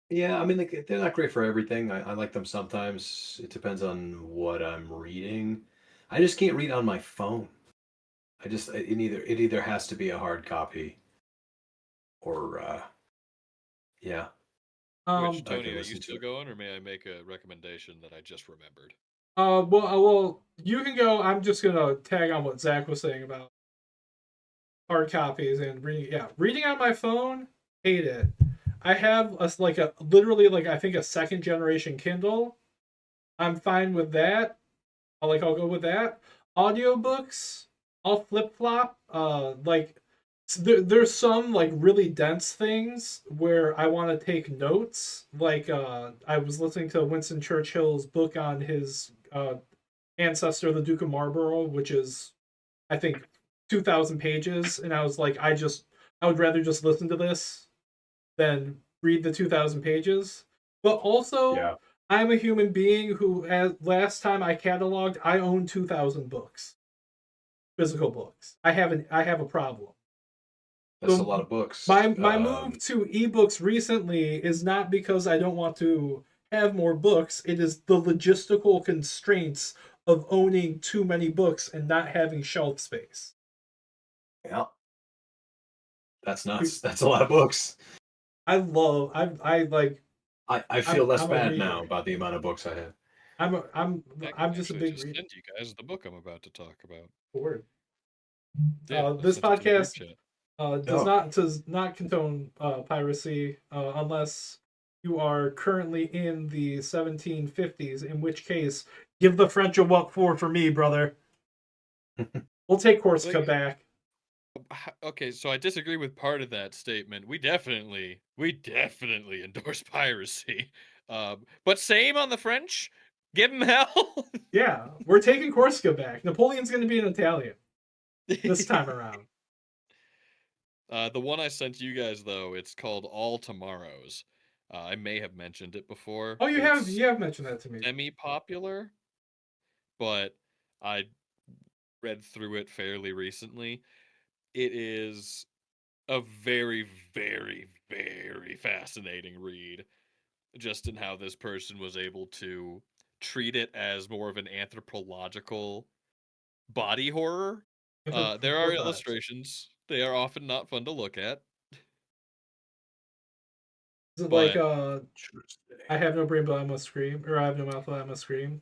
Yeah, I mean, they're not great for everything. I like them sometimes. It depends on what I'm reading. I just can't read on my phone. It either has to be a hard copy, or yeah. Which, Tony, are you still going, or may I make a recommendation that I just remembered? Well, you can go. I'm just gonna tag on what Zach was saying about hard copies and reading. Yeah, reading on my phone, hate it. I have literally I think a 2nd generation Kindle. I'm fine with that. I'll go with that. Audiobooks, I'll flip flop. There's some really dense things where I want to take notes. I was listening to Winston Churchill's book on his ancestor, the Duke of Marlborough, which is I think 2,000 pages, and I was like, I would rather just listen to this than read the 2,000 pages. But also, I'm a human being who, last time I cataloged, I own 2,000 books, physical books. I have a problem. That's a lot of books. My move to ebooks recently is not because I don't want to have more books. It is the logistical constraints of owning too many books and not having shelf space. Yeah. That's nuts. That's a lot of books. I feel less I'm a bad now reader. about the amount of books I have. I'm just a big reader. Send you guys the book I'm about to talk about. Word. Yeah, This podcast Oh. does not condone piracy unless you are currently in the 1750s, in which case give the French a what for me, brother. We'll take Corsica back. Okay, so I disagree with part of that statement. We definitely endorse piracy. But same on the French. Give them hell. Yeah, we're taking Corsica back. Napoleon's going to be an Italian this time around. The one I sent you guys, though, it's called All Tomorrows. I may have mentioned it before. Oh, you have mentioned that to me. Semi-popular, but I read through it fairly recently. It is a very, very, very fascinating read, just in how this person was able to treat it as more of an anthropological body horror. There are illustrations. They are often not fun to look at. Is it like I have no brain but I must scream, or I have no mouth but I must scream?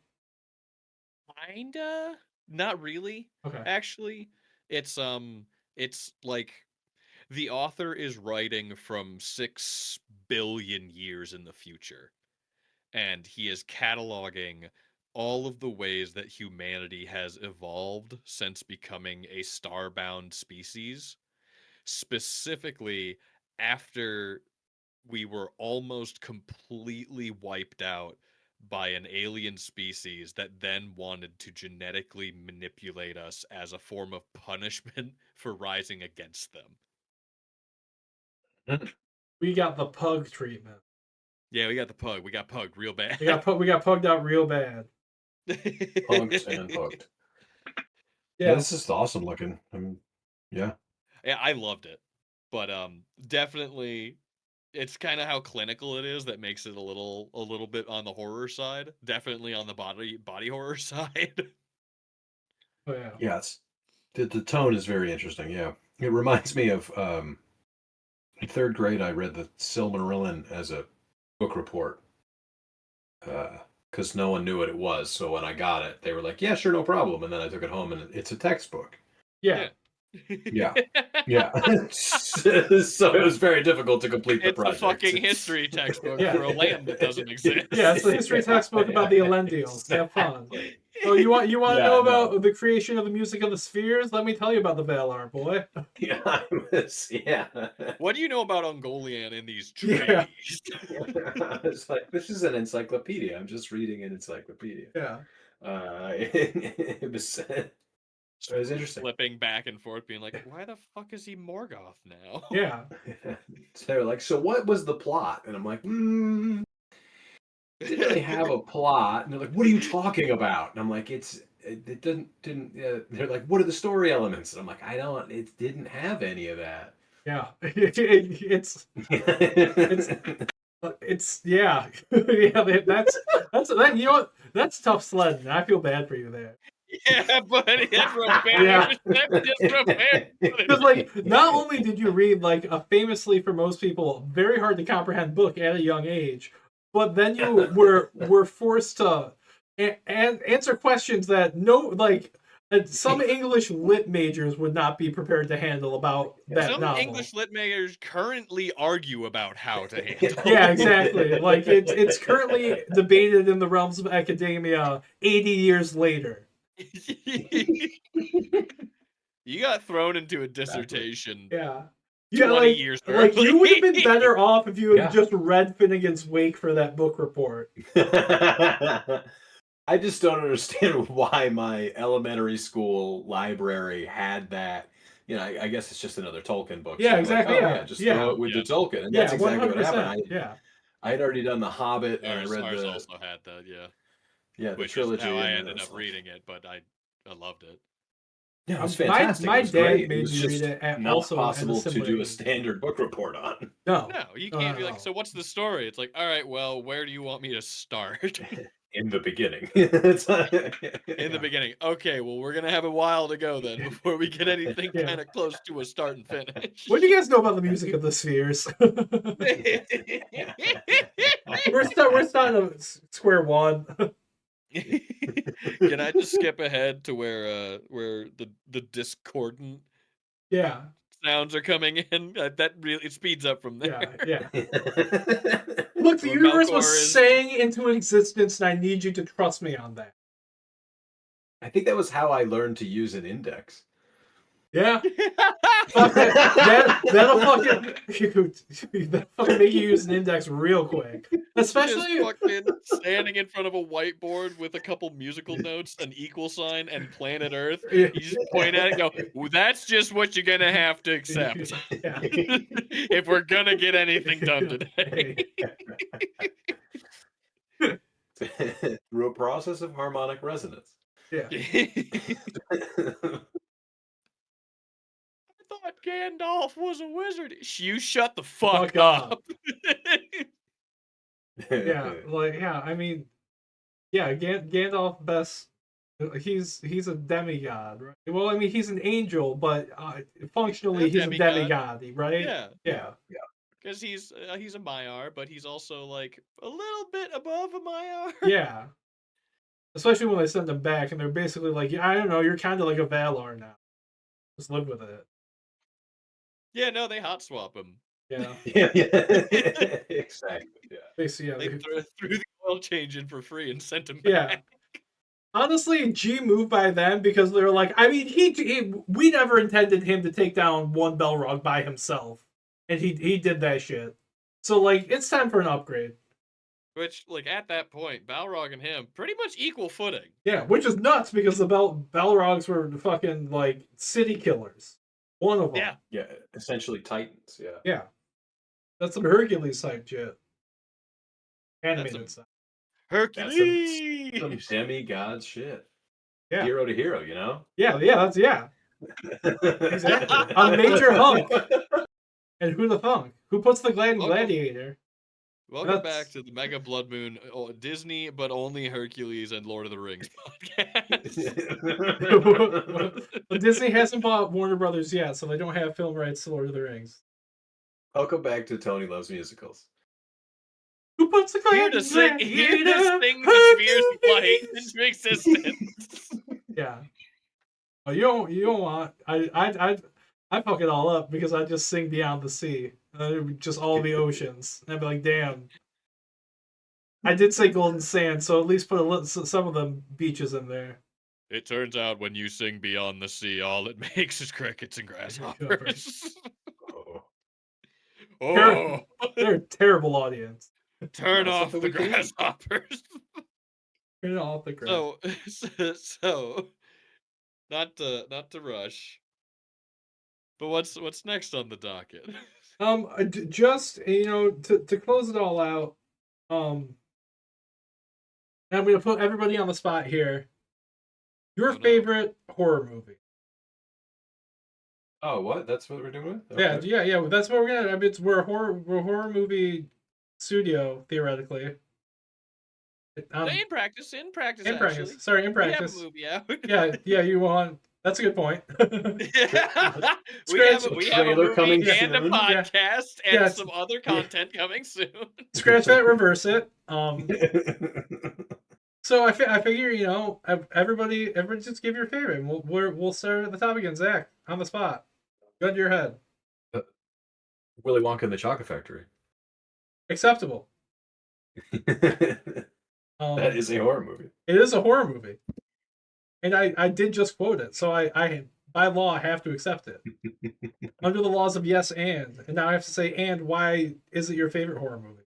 Kinda, not really. Okay. Actually, it's like the author is writing from 6 billion years in the future, and he is cataloging all of the ways that humanity has evolved since becoming a starbound species, specifically after we were almost completely wiped out by an alien species that then wanted to genetically manipulate us as a form of punishment for rising against them. We got the pug treatment. Yeah, we got the pug. We got pugged real bad. We got pugged out real bad. Pugged and pugged. Yeah, this is awesome looking. Yeah, I loved it, but definitely, it's kind of how clinical it is that makes it a little bit on the horror side. Definitely on the body horror side. Oh yeah. Yeah, the tone is very interesting. Yeah, it reminds me of in third grade. I read the Silmarillion as a book report because no one knew what it was. So when I got it, they were like, "Yeah, sure, no problem." And then I took it home, and it's a textbook. Yeah. Yeah. So it was very difficult to complete the project. It's a fucking history textbook for a land that doesn't exist. Yeah, it's the history textbook about the Elendils. Have fun. Oh, you want to know about the creation of the music of the spheres? Let me tell you about the Valar, boy. Yeah. What do you know about Ungoliant in these trees? Yeah. It's like, this is an encyclopedia. I'm just reading an encyclopedia. Yeah. It was interesting. Flipping back and forth, being like, why the fuck is he Morgoth now? Yeah. So they're like, so what was the plot? And I'm like, didn't really have a plot. And they're like, what are you talking about? And I'm like, it didn't. They're like, what are the story elements? And I'm like, it didn't have any of that. Yeah. It's yeah. Yeah, that's that, you know what? That's tough sledding. I feel bad for you there. Yeah, buddy, that's real bad. Yeah. Because like, not only did you read like a famously for most people very hard to comprehend book at a young age, but then you were forced to answer questions that some English lit majors would not be prepared to handle about that Some novel. English lit majors currently argue about how to handle. Yeah, exactly. Like it's currently debated in the realms of academia 80 years later. You got thrown into a dissertation. Yeah. 20 years early. Like you would have been better off if you had just read Finnegan's Wake for that book report. I just don't understand why my elementary school library had that. You know, I guess it's just another Tolkien book. Yeah, so exactly. Like, just throw it with the Tolkien, and that's exactly 100%. What happened. I had already done The Hobbit, and I read ours also had that. Yeah. Yeah, the which trilogy. Is how I ended up reading it, but I loved it. Yeah, it was fantastic. My it was dad great. made It was me just read it at not also at a possible to similar do a age. standard book report on. No, No, you no, can't no, be like, no. so what's the story? It's like, all right, well, where do you want me to start? In the beginning. In the beginning. Okay, well, we're gonna have a while to go then before we get anything Yeah. kind of close to a start and finish. What do you guys know about the music of the Spheres? we're starting at square one. Can I just skip ahead to where the discordant Yeah, sounds are coming in? That really it speeds up from there. yeah. Look, the Where universe Melkor was is- saying into existence, and I need you to trust me on that. I think that was how I learned to use an index. Yeah. Fuck that. That'll fucking make you use an index real quick. Especially just fucking standing in front of a whiteboard with a couple musical notes, an equal sign, and planet Earth. Yeah. You just point at it and go, well, that's just what you're gonna have to accept. Yeah. If we're gonna get anything done today. Through a process of harmonic resonance. Yeah. I thought Gandalf was a wizard. You shut the fuck Fuck up. up. I mean, yeah, Gandalf best. He's a demigod, right? Well, I mean, he's an angel, but functionally he's a demigod, right? Yeah. Because he's a Maiar, but he's also like a little bit above a Maiar. Yeah. Especially when they send him back, and they're basically like, yeah, I don't know, you're kind of like a Valar now. Just live with it. Yeah, no, they hot swap him. Yeah. Yeah. Exactly. Yeah. They threw the oil change in for free and sent him back. Yeah. Honestly, G moved by them because they were like, I mean, we never intended him to take down one Balrog by himself, and he did that shit. So like, it's time for an upgrade. Which, like, at that point, Balrog and him pretty much equal footing. Yeah, which is nuts because the Balrogs were fucking like city killers. One of them. Yeah. Yeah. Essentially Titans. Yeah. Yeah. That's some Hercules type shit. Animated stuff. Hercules! Some semi-god shit. Yeah. Hero to hero, you know? Yeah, exactly. A major hunk. And who the thunk? Who puts the gladiator? Welcome back to the Mega Blood Moon Disney, but only Hercules and Lord of the Rings podcast. Well, Disney hasn't bought Warner Brothers yet, so they don't have film rights to Lord of the Rings. Welcome back to Tony Loves Musicals. Who puts the Here to sing the Spheres of Light into existence. Yeah. Oh, you don't want. I fuck it all up because I just sing Beyond the Sea. It would just all the oceans. And I'd be like, damn. I did say Golden Sand, so at least put some of the beaches in there. It turns out when you sing Beyond the Sea, all it makes is crickets and grasshoppers. Oh. They're a terrible audience. Turn off the grasshoppers. Turn off the grass. So, not to rush. But what's next on the docket? Just to close it all out, and I'm gonna put everybody on the spot here. Your favorite horror movie? Oh, what? That's what we're doing? Okay. Yeah. That's what we're gonna. I mean, we're a horror movie studio theoretically. In practice. In practice. Sorry, in practice. We have a movie out. Yeah. You want? That's a good point. Yeah. we have a movie coming and a soon. podcast and some other content coming soon. Scratch that, reverse it. So I figure, everybody just give your favorite. And we'll start at the top again. Zach, on the spot, gun to your head. Willy Wonka and the Chocolate Factory. Acceptable. That is a horror movie. It is a horror movie, and I did just quote it, so I by law have to accept it under the laws of yes and now I have to say, and why is it your favorite horror movie?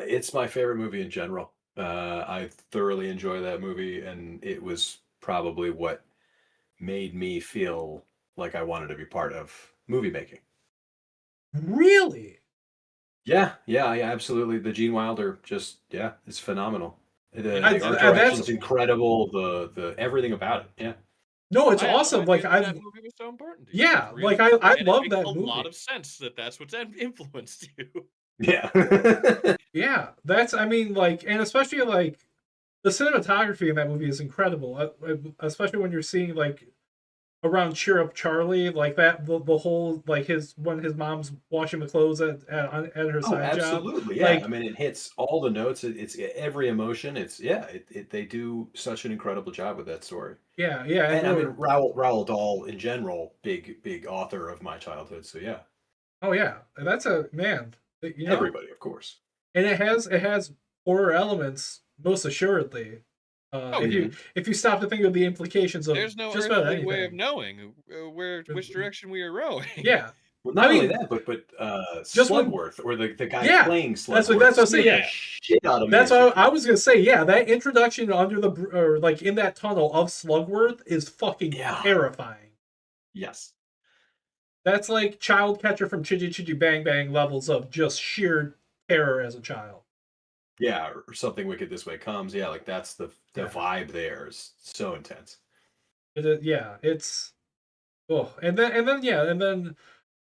It's my favorite movie in general. I thoroughly enjoy that movie, and it was probably what made me feel like I wanted to be part of movie making. Really? Yeah, absolutely. The Gene Wilder, it's phenomenal. The art direction's incredible. The everything about it, yeah. No, it's I had no awesome. idea Like that movie was so important to you. yeah, It's really like cool, I and love it that makes a movie. lot of sense that that's what's influenced you. Yeah. Yeah, that's I mean like, and especially like the cinematography in that movie is incredible, especially when you're seeing like around Cheer Up Charlie, like that the whole like his when his mom's washing the clothes at her Oh, side job. absolutely. Yeah. I Like mean, it hits all the notes. It's every emotion. It's yeah. They do such an incredible job with that story. yeah, yeah, and And I mean, or, Roald Dahl in general, big author of my childhood. So yeah, oh yeah, that's a man, you know, everybody, of course. and it has horror elements most assuredly. Oh, If yeah. you if you stop to think of the implications of There's no just about earthly way of anything, knowing which direction we are rowing. yeah. Well, not I only mean, that, but just when Slugworth or the guy yeah, playing that's what Slugworth I say. scared the Yeah, shit out of me that's as a what I kid. was gonna say. Yeah, that introduction under the or like in that tunnel of Slugworth is fucking Yeah. terrifying. Yes. That's like Child Catcher from Chitty Chitty Bang Bang levels of just sheer terror as a child. Yeah, or Something Wicked This Way Comes. Yeah, like that's the Yeah. vibe there is so intense. Yeah, it's and then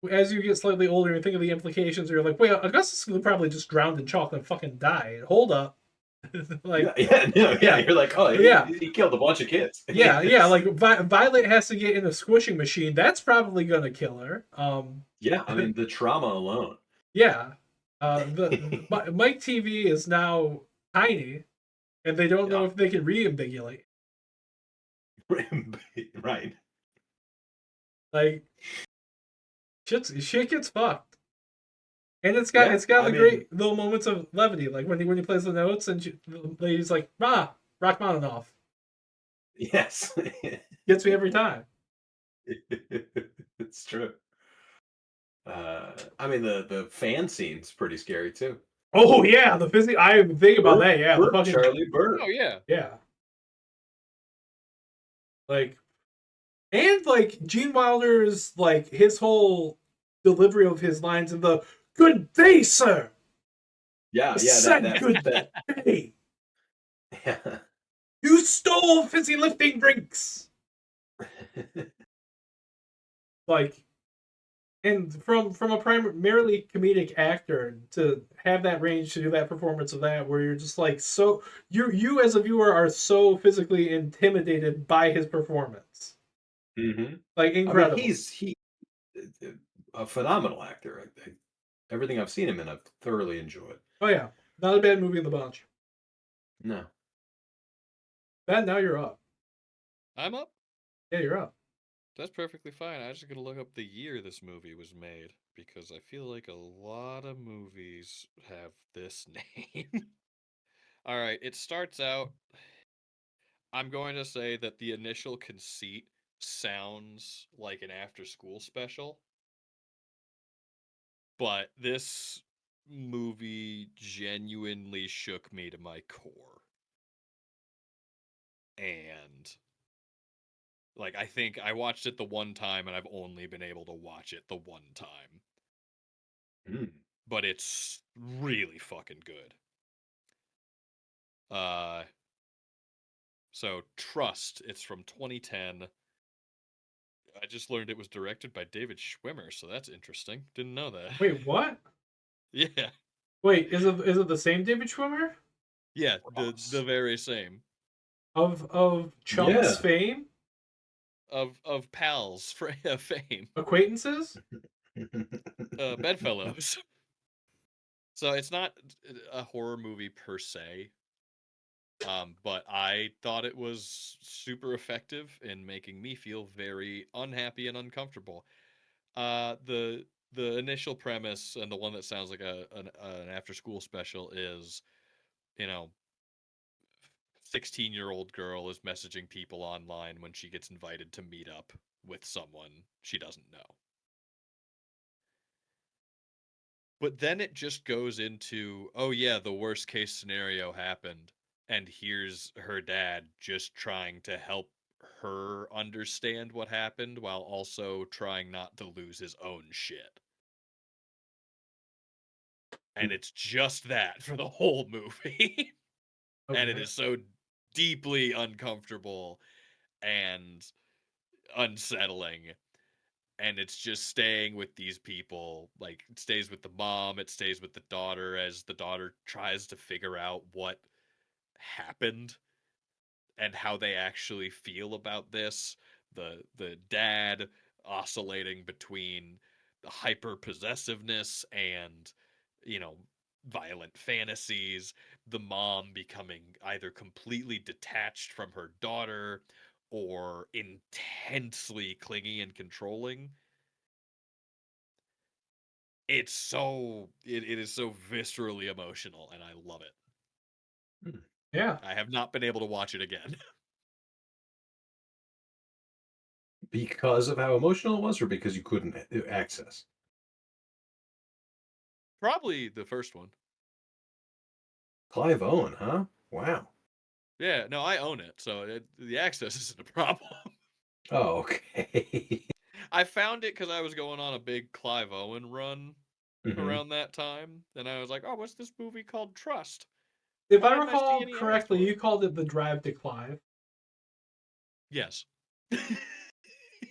as you get slightly older and think of the implications, you're like, wait, Augustus could probably just drowned in chocolate and fucking died. Hold up, like Yeah. You're like, oh, yeah. he killed a bunch of kids. Yeah. Like Violet has to get in a squishing machine. That's probably gonna kill her. Yeah, I mean the trauma alone. Yeah. The Mike TV is now tiny, and they don't know Yeah. if they can reambigulate. Right. Like shit gets fucked. And it's got Yeah, the great little moments of levity, like when he plays the notes and the lady's like, Rachmaninoff. Yes. Gets me every time. It's true. I mean the fan scene's pretty scary too. Oh yeah, the physics. I think about that. Yeah, the fucking Charlie Bird. Oh yeah. yeah. Like, and like Gene Wilder's like his whole delivery of his lines in the "Good day, sir." Yeah, Good day. Yeah. You stole fizzy lifting drinks. Like, and from a primarily comedic actor to have that range to do that performance of that, where you're just like so you as a viewer are so physically intimidated by his performance. Mm-hmm. Like incredible. I mean, he's a phenomenal actor. Everything I've seen him in, I've thoroughly enjoyed. Oh yeah, not a bad movie in the bunch. No. Ben, now you're up. I'm up. Yeah, you're up. That's perfectly fine. I just gotta look up the year this movie was made because I feel like a lot of movies have this name. All right, it starts out. I'm going to say that the initial conceit sounds like an after-school special, but this movie genuinely shook me to my core. And like I think I watched it the one time and I've only been able to watch it the one time. Mm. But it's really fucking good. So Trust, it's from 2010. I just learned it was directed by David Schwimmer, so that's interesting. Didn't know that. Wait, what? Yeah. Wait, is it the same David Schwimmer? Yeah, the very same. Of Chum's fame? Of pals fame. Acquaintances? Bedfellows. So it's not a horror movie per se. But I thought it was super effective in making me feel very unhappy and uncomfortable. The initial premise and the one that sounds like an after school special is, 16-year-old girl is messaging people online when she gets invited to meet up with someone she doesn't know. But then it just goes into, oh yeah, the worst case scenario happened. And here's her dad just trying to help her understand what happened while also trying not to lose his own shit. And it's just that for the whole movie. Okay. And it is so deeply uncomfortable and unsettling. And it's just staying with these people. Like, it stays with the mom, it stays with the daughter as the daughter tries to figure out what happened and how they actually feel about this. The dad oscillating between the hyper possessiveness and, you know, violent fantasies, the mom becoming either completely detached from her daughter or intensely clingy and controlling. It is so viscerally emotional, and I love it. Yeah. I have not been able to watch it again. Because of how emotional it was, or because you couldn't access? Probably the first one. Clive Owen, huh? Wow. Yeah, no, I own it, so the access isn't a problem. Oh, okay. I found it because I was going on a big Clive Owen run around that time, and I was like, "Oh, what's this movie called Trust?" If Why I didn't I see recall any ads correctly, for you it? called it The Drive to Clive. Yes.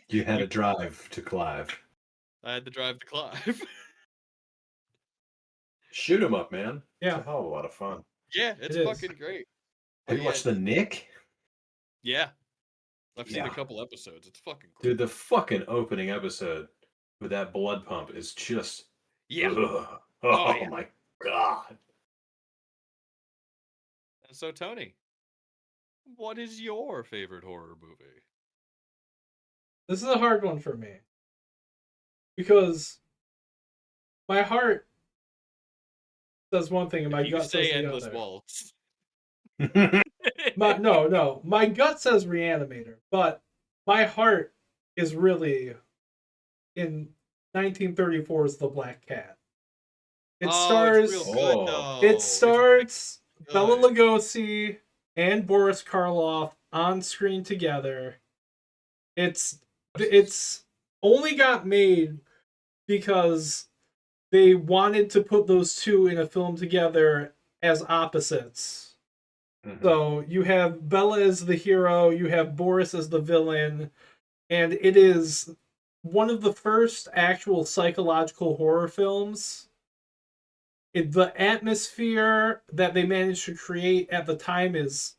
You had a drive to Clive. I had to drive to Clive. Shoot 'em up, man. It's Yeah, a hell of a lot of fun. Yeah, it's it is. fucking great. Have But you yeah, watched The Nick? yeah, I've seen a Yeah. couple episodes. It's fucking cool. Dude, the fucking opening episode with that blood pump is just. Yeah. Ugh. Oh, Oh yeah. my god. And so, Tony, what is your favorite horror movie? This is a hard one for me because my heart says one thing and my If you gut says say the Endless other. Waltz. No. My gut says Reanimator, but my heart is really in 1934's The Black Cat. It Oh, it's real stars good Oh. it though. It's really starts Bela good. Lugosi and Boris Karloff on screen together. It's only got made because they wanted to put those two in a film together as opposites. So you have Bella as the hero, you have Boris as the villain, and it is one of the first actual psychological horror films. The atmosphere that they managed to create at the time is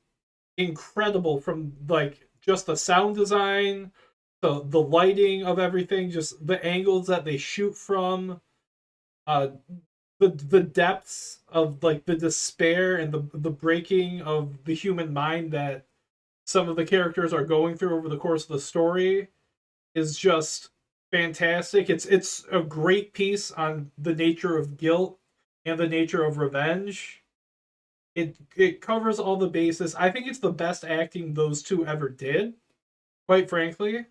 incredible, from like just the sound design, the lighting of everything, just the angles that they shoot from, uh the depths of like the despair and the breaking of the human mind that some of the characters are going through over the course of the story is just fantastic. It's a great piece on the nature of guilt and the nature of revenge. It covers all the bases. I think it's the best acting those two ever did, quite frankly.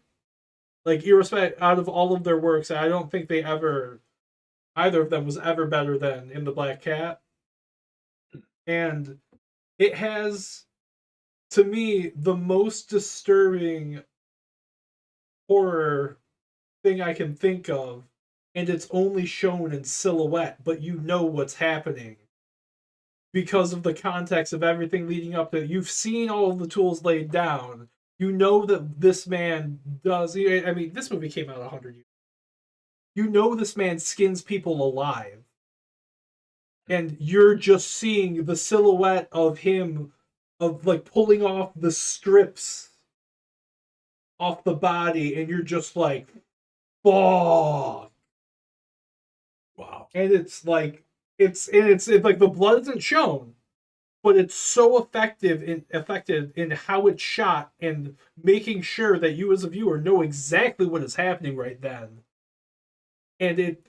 Like, irrespective out of all of their works, I don't think they ever either of them was ever better than in The Black Cat. And it has, to me, the most disturbing horror thing I can think of, and it's only shown in silhouette, but you know what's happening because of the context of everything leading up to it. You've seen all of the tools laid down. You know that this man does. I mean, this movie came out 100 years. You know this man skins people alive, and you're just seeing the silhouette of him, of like pulling off the strips off the body, and you're just like, fuck. Wow. And it's like it's like the blood isn't shown, but it's so effective in how it's shot and making sure that you as a viewer know exactly what is happening right then. And it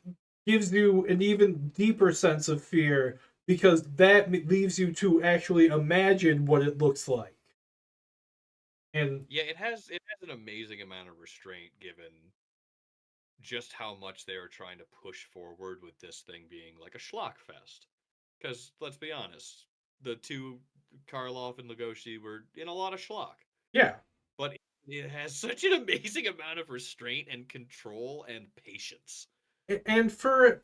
gives you an even deeper sense of fear because that leaves you to actually imagine what it looks like. And Yeah, it has an amazing amount of restraint given just how much they are trying to push forward with this thing being like a schlock fest. Because let's be honest, the two Karloff and Lugosi were in a lot of schlock, yeah, but it has such an amazing amount of restraint and control and patience. And for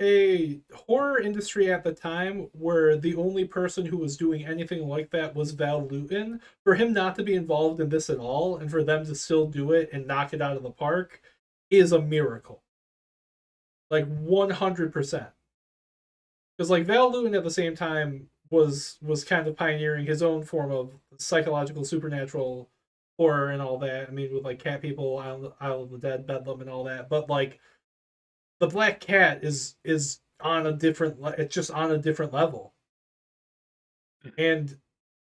a horror industry at the time where the only person who was doing anything like that was Val Lewton, for him not to be involved in this at all and for them to still do it and knock it out of the park is a miracle. Like 100%. Because like Val Lewton at the same time was kind of pioneering his own form of psychological supernatural horror and all that. I mean, with like Cat People, Isle of the Dead, Bedlam, and all that. But like the Black Cat is on a different. It's just on a different level, and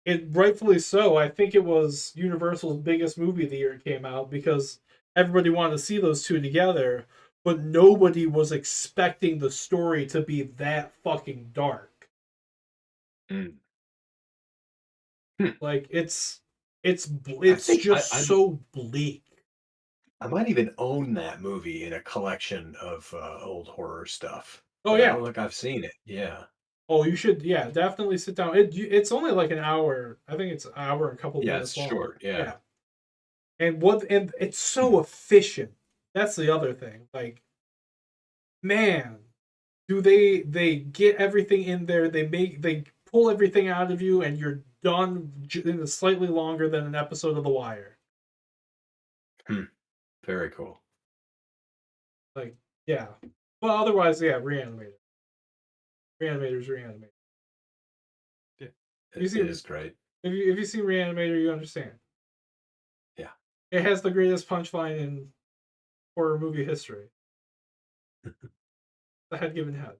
it rightfully so. I think it was Universal's biggest movie the year it came out because everybody wanted to see those two together, but nobody was expecting the story to be that fucking dark. Mm. Like it's just so bleak. I might even own that movie in a collection of old horror stuff. Oh but yeah, I don't think I've seen it. Yeah. Oh, you should. Yeah, definitely sit down. It's only like an hour. I think it's an hour and a couple Yeah, minutes it's long. short. Yeah. And it's so efficient. That's the other thing. Like, man, do they get everything in there? They pull everything out of you, and you're done in slightly longer than an episode of The Wire. Very cool. Like, yeah. Well, otherwise, yeah, Reanimator. Reanimator's Reanimator. Yeah, You it see- is great. If you see Reanimator, you understand. Yeah. It has the greatest punchline in horror movie history. The head given head.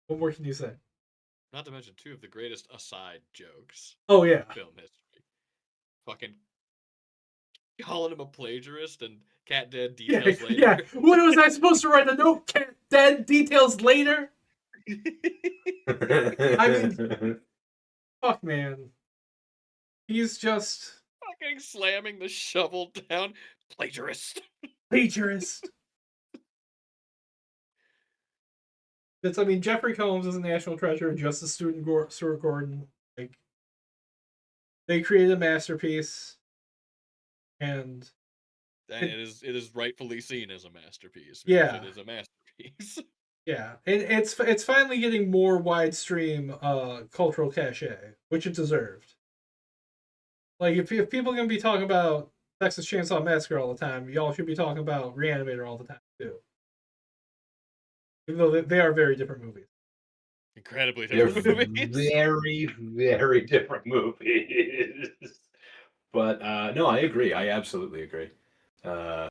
What more can you say? Not to mention two of the greatest aside jokes Oh yeah. in film history. Fucking calling him a plagiarist and Cat dead Yeah, details later. yeah. What was I supposed to write a note? Cat dead details later? Fuck man. He's just Fucking slamming the shovel down. Plagiarist. plagiarist. I mean, Jeffrey Combs is a national treasure, just as Stuart Gordon. Like, they created a masterpiece, and it is rightfully seen as a masterpiece. Yeah. It is a masterpiece. yeah, and it's finally getting more widestream cultural cachet, which it deserved. Like, if people can be talking about Texas Chainsaw Massacre all the time, y'all should be talking about Reanimator all the time too. Even though they are very different movies. Incredibly They're different movies. very, very different movies. But no, I agree. I absolutely agree. The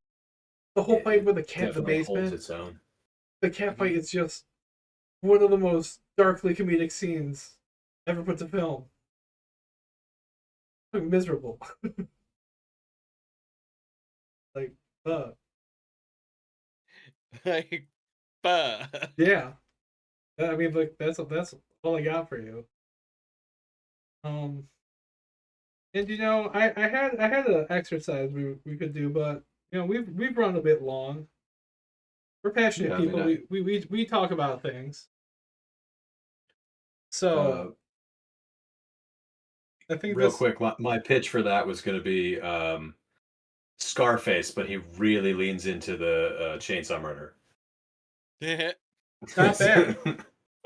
whole fight with the cat in the Definitely holds basement. its own. The cat fight is just one of the most darkly comedic scenes ever put to film. I'm miserable. Like, Like, yeah. I mean, like that's all I got for you. And you know, I had an exercise we could do, but you know, we've run a bit long. We're passionate Yeah, I mean, people. We talk about things. So I think real quick, my pitch for that was going to be Scarface, but he really leans into the chainsaw murder. Not bad.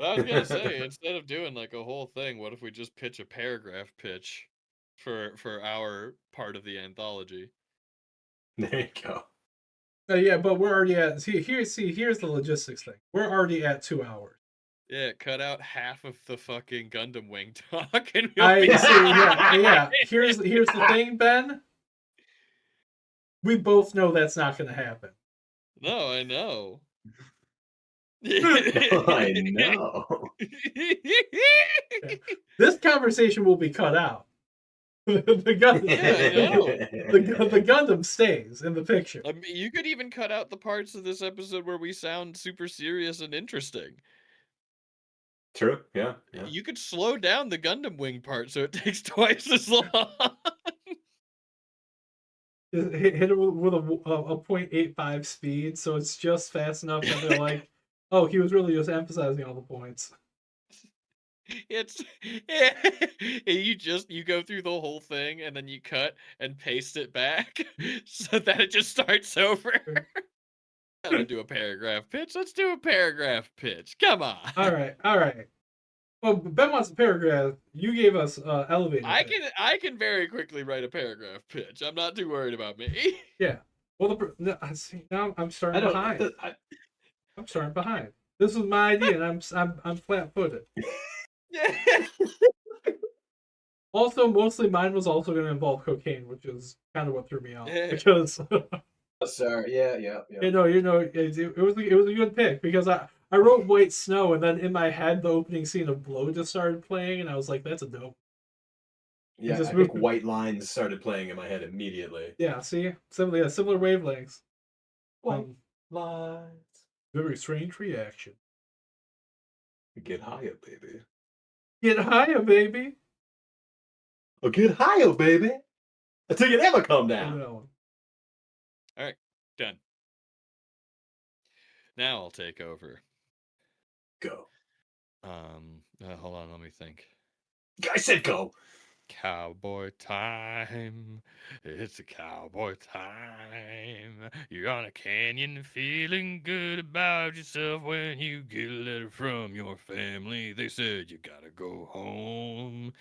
I was gonna say, instead of doing like a whole thing, what if we just pitch a paragraph pitch for our part of the anthology? There you go. Yeah, but we're already at here's the logistics thing. We're already at 2 hours. Yeah, cut out half of the fucking Gundam Wing talk, and Yeah. Here's the thing, Ben. We both know that's not going to happen. No, I know. I know. This conversation will be cut out. the Gundam, Yeah, I know. the Gundam stays in the picture. I mean, you could even cut out the parts of this episode where we sound super serious and interesting. True. Yeah. You could slow down the Gundam Wing part so it takes twice as long. Hit it with a 0.85 speed, so it's just fast enough that they're like, oh, he was really just emphasizing all the points. It's you go through the whole thing and then you cut and paste it back so that it just starts over. Gotta do a paragraph pitch. Let's do a paragraph pitch. Come on. All right. Well, Ben wants a paragraph. You gave us elevator. I can very quickly write a paragraph pitch. I'm not too worried about me. Yeah. Well, see, now I'm starting behind. I'm starting behind. This was my idea, and I'm flat-footed. Also, mostly mine was also going to involve cocaine, which is kind of what threw me off because. Sorry. Yeah. It was a good pick because I wrote White Snow, and then in my head the opening scene of Blow just started playing, and I was like, "That's a dope." Yeah, I think White Lines started playing in my head immediately. Yeah, see, similar wavelengths. White Lines. Very strange reaction. Get higher, baby. Get higher, baby. Oh, get higher, baby. Until you never come down. All right, done. Now I'll take over. Go. Hold on, let me think. I said go. Cowboy time. It's a cowboy time. You're on a canyon feeling good about yourself when you get a letter from your family. They said you gotta go home.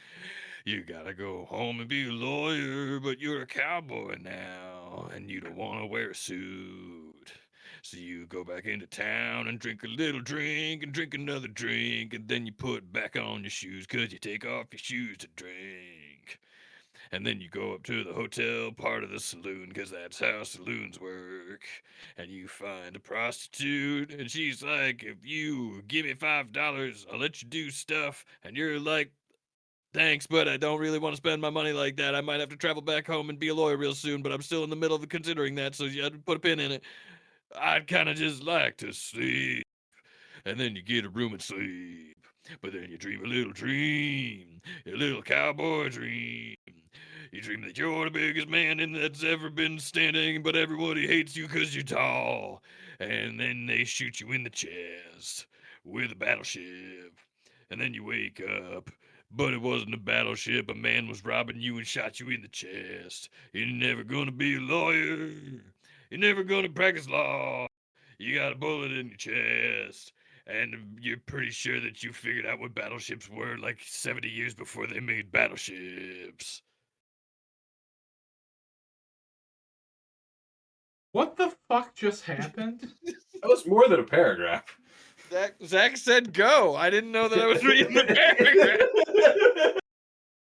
You gotta go home and be a lawyer, but you're a cowboy now, and you don't want to wear a suit. So you go back into town and drink a little drink and drink another drink, and then you put back on your shoes because you take off your shoes to drink. And then you go up to the hotel part of the saloon because that's how saloons work. And you find a prostitute, and she's like, if you give me $5, I'll let you do stuff. And you're like, thanks, but I don't really want to spend my money like that. I might have to travel back home and be a lawyer real soon, but I'm still in the middle of considering that, so you had to put a pin in it. I'd kind of just like to sleep. And then you get a room and sleep. But then you dream a little cowboy dream. You dream that you're the biggest man that's ever been standing, but everybody hates you because you're tall. And then they shoot you in the chest with a battleship. And then you wake up, but it wasn't a battleship. A man was robbing you and shot you in the chest. You're never gonna be a lawyer. You're never gonna practice law. You got a bullet in your chest. And you're pretty sure that you figured out what battleships were like 70 years before they made battleships. What the fuck just happened? That was more than a paragraph. Zach said go. I didn't know that I was reading the paragraph.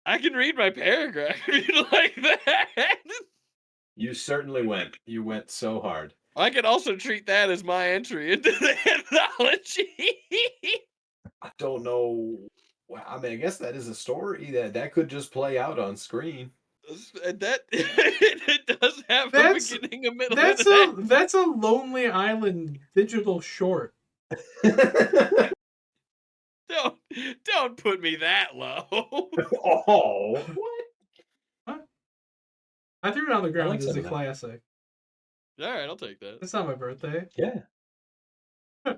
I can read my paragraph if you like that. You certainly went. You went so hard. I could also treat that as my entry into the anthology. I don't know. Well, I mean, I guess that is a story that could just play out on screen. That it does have a beginning, a middle, and an end. That's a Lonely Island digital short. Don't put me that low. Oh, what? I threw it on the ground as a classic. All right, I'll take that. It's not my birthday. Yeah.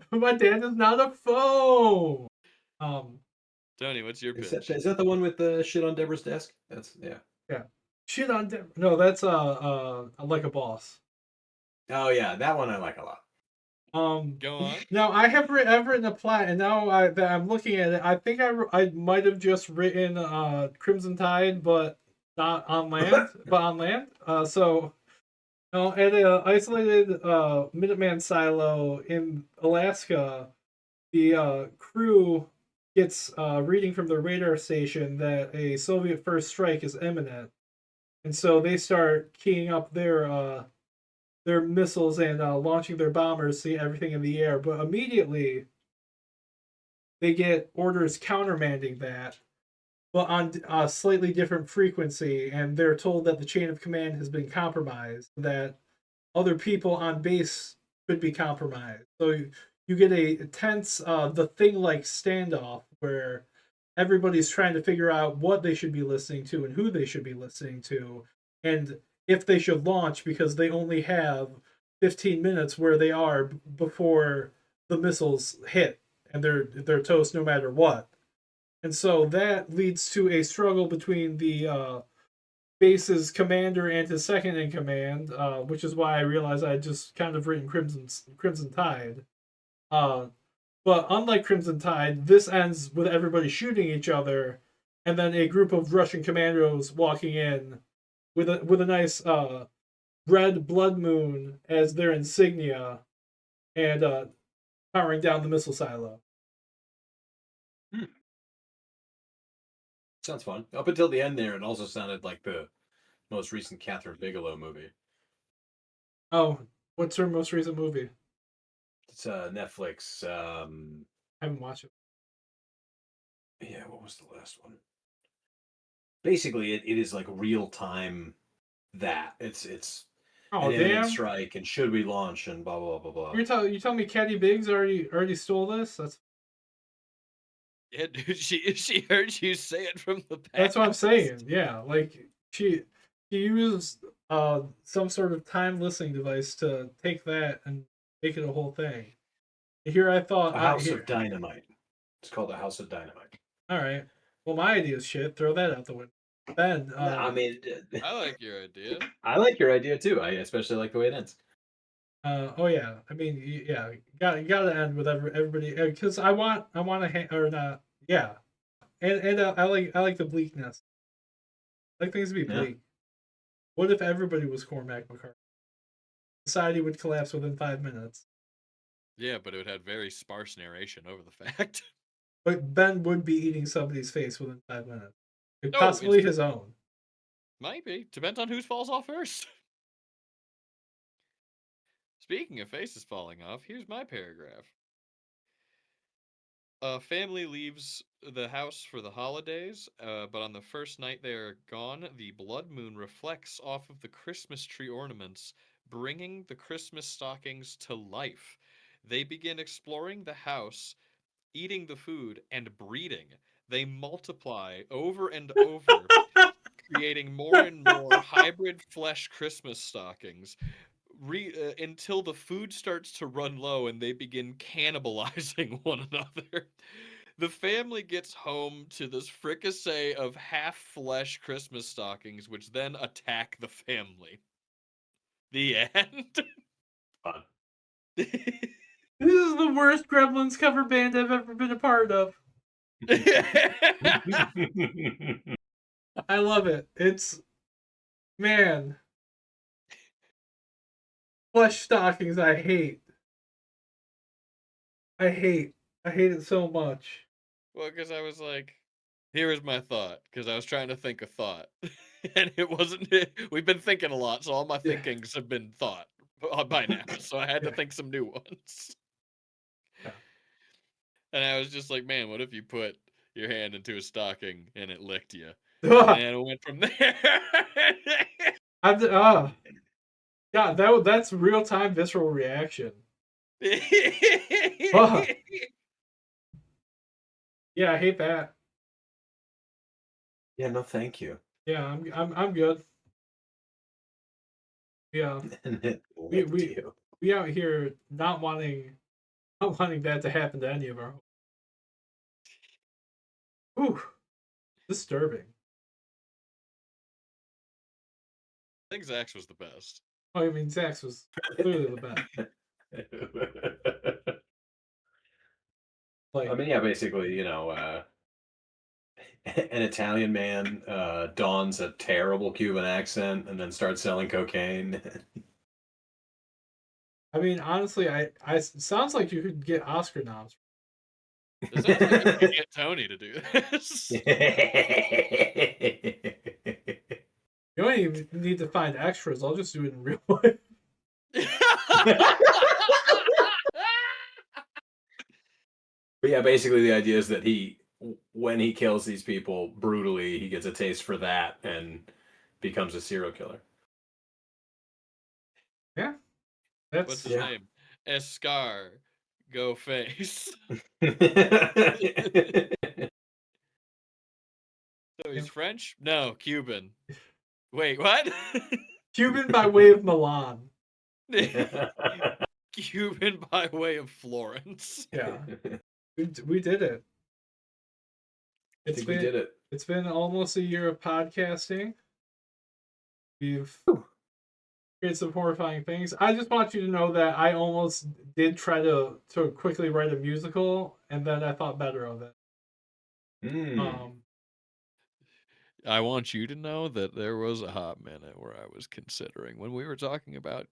My dad is not a phone. Tony, what's your pitch? Is that the one with the shit on Deborah's desk? That's yeah. Shit on Deborah. No, that's Like a Boss. Oh yeah, that one I like a lot. Go on. Now I've written a plot, and now that I'm looking at it, I think I might have just written Crimson Tide, but not on land, but on land. So. At an isolated Minuteman silo in Alaska, the crew gets reading from the radar station that a Soviet first strike is imminent, and so they start keying up their missiles and launching their bombers to get everything in the air. But immediately, they get orders countermanding that, but on a slightly different frequency, and they're told that the chain of command has been compromised, that other people on base could be compromised. So you get a tense, The Thing-like standoff where everybody's trying to figure out what they should be listening to and who they should be listening to, and if they should launch because they only have 15 minutes where they are before the missiles hit, and they're toast no matter what. And so that leads to a struggle between the base's commander and his second in command, which is why I realized I had just kind of written Crimson Tide. But unlike Crimson Tide, this ends with everybody shooting each other, and then a group of Russian commandos walking in with a nice red blood moon as their insignia, and powering down the missile silo. Sounds fun. Up until the end there, it also sounded like the most recent Catherine Bigelow movie. Oh, what's her most recent movie? It's Netflix. I haven't watched it. Yeah, what was the last one? Basically, it is like real time. That it's Oh an imminent damn! strike, and should we launch, and blah blah blah blah. You tell me Caddy Biggs already stole this? Yeah, dude, she heard you say it from the past. That's what I'm saying. Yeah, like she used some sort of time listening device to take that and make it a whole thing. Here I thought A House of Dynamite. It's called A House of Dynamite. All right. Well, my idea is shit. Throw that out the window. Ben, I mean, I like your idea. I like your idea too. I especially like the way it ends. Oh yeah. I mean, yeah. You gotta end with everybody because I want to or not. Yeah. And I like the bleakness. I like things to be bleak. Yeah. What if everybody was Cormac McCarthy? Society would collapse within 5 minutes. Yeah, but it would have very sparse narration over the fact. But Ben would be eating somebody's face within 5 minutes. Possibly his own. Might be. Depends on whose falls off first. Speaking of faces falling off, here's my paragraph. A family leaves the house for the holidays, but on the first night they are gone, the blood moon reflects off of the Christmas tree ornaments, bringing the Christmas stockings to life. They begin exploring the house, eating the food, and breeding. They multiply over and over, creating more and more hybrid flesh Christmas stockings until the food starts to run low and they begin cannibalizing one another. The family gets home to this fricassee of half-flesh Christmas stockings, which then attack the family. The end. Fun. This is the worst Gremlins cover band I've ever been a part of. I love it. It's, man, flesh stockings I hate. I hate it so much. Well, because I was like, here is my thought, because I was trying to think a thought. And it wasn't, we've been thinking a lot, so all my thinkings have been thought by now, so I had to think some new ones. Yeah. And I was just like, man, what if you put your hand into a stocking and it licked you? And it went from there. Yeah, that's real-time visceral reaction. Yeah, I hate that. Yeah, no, thank you. Yeah, I'm good. Yeah, we out here not wanting that to happen to any of our. Ooh, disturbing. I think Zach's was the best. Oh, I mean, Zach's was clearly the best. Like, I mean, yeah, basically, an Italian man dons a terrible Cuban accent and then starts selling cocaine. I mean, honestly, I sounds like you could get Oscar noms. It sounds like you could get Tony to do this. You don't even need to find extras. I'll just do it in real life. But yeah, basically the idea is that when he kills these people brutally, he gets a taste for that and becomes a serial killer. Yeah. What's his name? Escar. Go face. So he's French? No, Cuban. Wait, what? Cuban by way of Milan. Cuban by way of Florence. Yeah. We did it. I think we did it. It's been almost a year of podcasting. We've created some horrifying things. I just want you to know that I almost did try to quickly write a musical, and then I thought better of it. I want you to know that there was a hot minute where I was considering, when we were talking about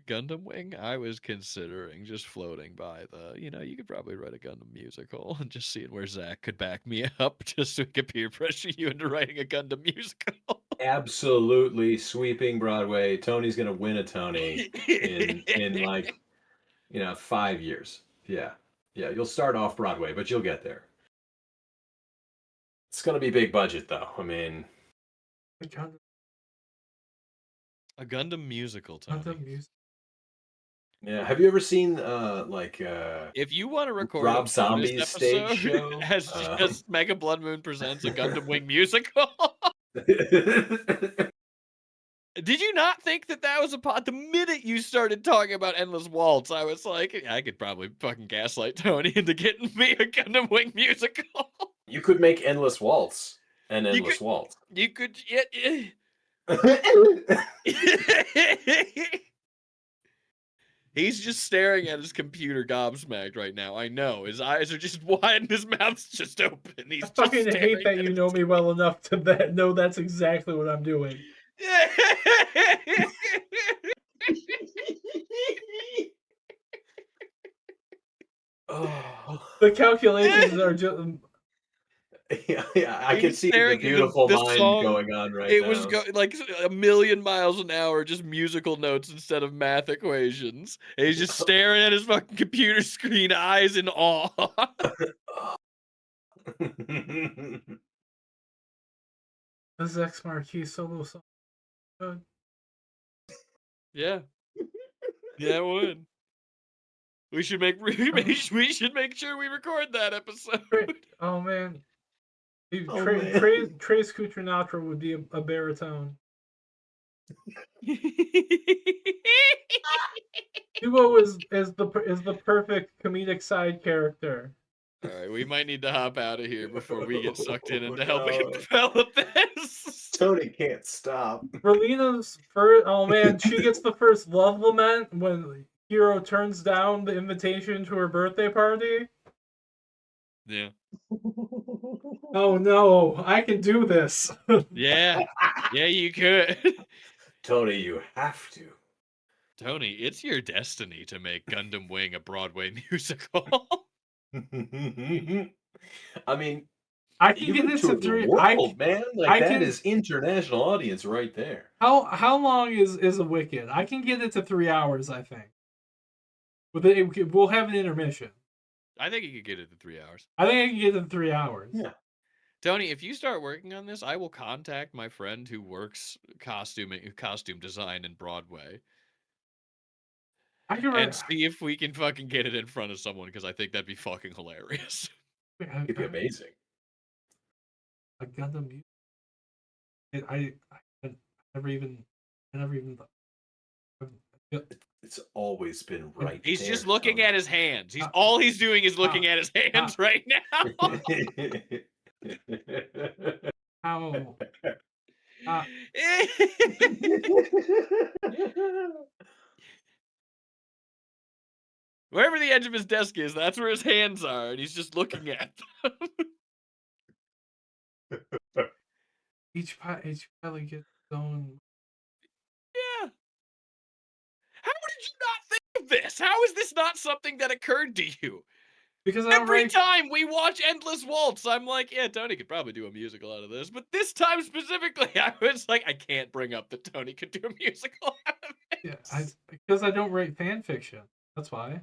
Gundam Wing, I was considering just floating by you could probably write a Gundam musical, and just seeing where Zach could back me up just so he could peer pressure you into writing a Gundam musical. Absolutely sweeping Broadway. Tony's gonna win a Tony in like 5 years. Yeah. You'll start off Broadway, but you'll get there. It's gonna be big budget though. I mean, a Gundam musical, Tony. Yeah, have you ever seen if you want to record Rob a Zombie's stage show as just Mega Blood Moon presents a Gundam Wing musical? Did you not think that was the minute you started talking about Endless Waltz, I was like, I could probably fucking gaslight Tony into getting me a Gundam Wing musical. You could make Endless Waltz and Endless Waltz. You could He's just staring at his computer gobsmacked right now. I know. His eyes are just wide and his mouth's just open. He's I fucking hate that you know me well enough to know that's exactly what I'm doing. The calculations are just... Yeah, I can see the beautiful mind going on right now. It was like a million miles an hour, just musical notes instead of math equations. And he's just staring at his fucking computer screen, eyes in awe. This X Marquis solo song. Good. Yeah. Yeah, it would. We should make sure we record that episode. Oh man. Trace Kutranatra would be a baritone. Duo is the perfect comedic side character. All right, we might need to hop out of here before we get sucked in into helping develop this. Tony can't stop. Relina's first. Oh man, she gets the first love lament when Hiro turns down the invitation to her birthday party. Yeah. Oh no, I can do this. Yeah, you could. Tony, you have to. Tony, it's your destiny to make Gundam Wing a Broadway musical. I mean, I can get into 3 world, man. That is international audience right there. How long is a Wicked? I can get it to 3 hours, I think. We'll have an intermission. I think you could get it to 3 hours. I think I can get it to 3 hours. Yeah. Tony, if you start working on this, I will contact my friend who works costume design in Broadway. And see if we can fucking get it in front of someone, because I think that'd be fucking hilarious. It'd be amazing. A Gundam music. I never even thought. It's always been right. He's there, just looking Tony. at his hands. All he's doing is looking at his hands right now. How? Wherever the edge of his desk is, that's where his hands are, and he's just looking at them. Each pilot gets its own. Yeah. How did you not think of this? How is this not something that occurred to you? Because every time we watch Endless Waltz, I'm like, yeah, Tony could probably do a musical out of this. But this time specifically, I was like, I can't bring up that Tony could do a musical out of it. Yeah, because I don't write fan fiction. That's why.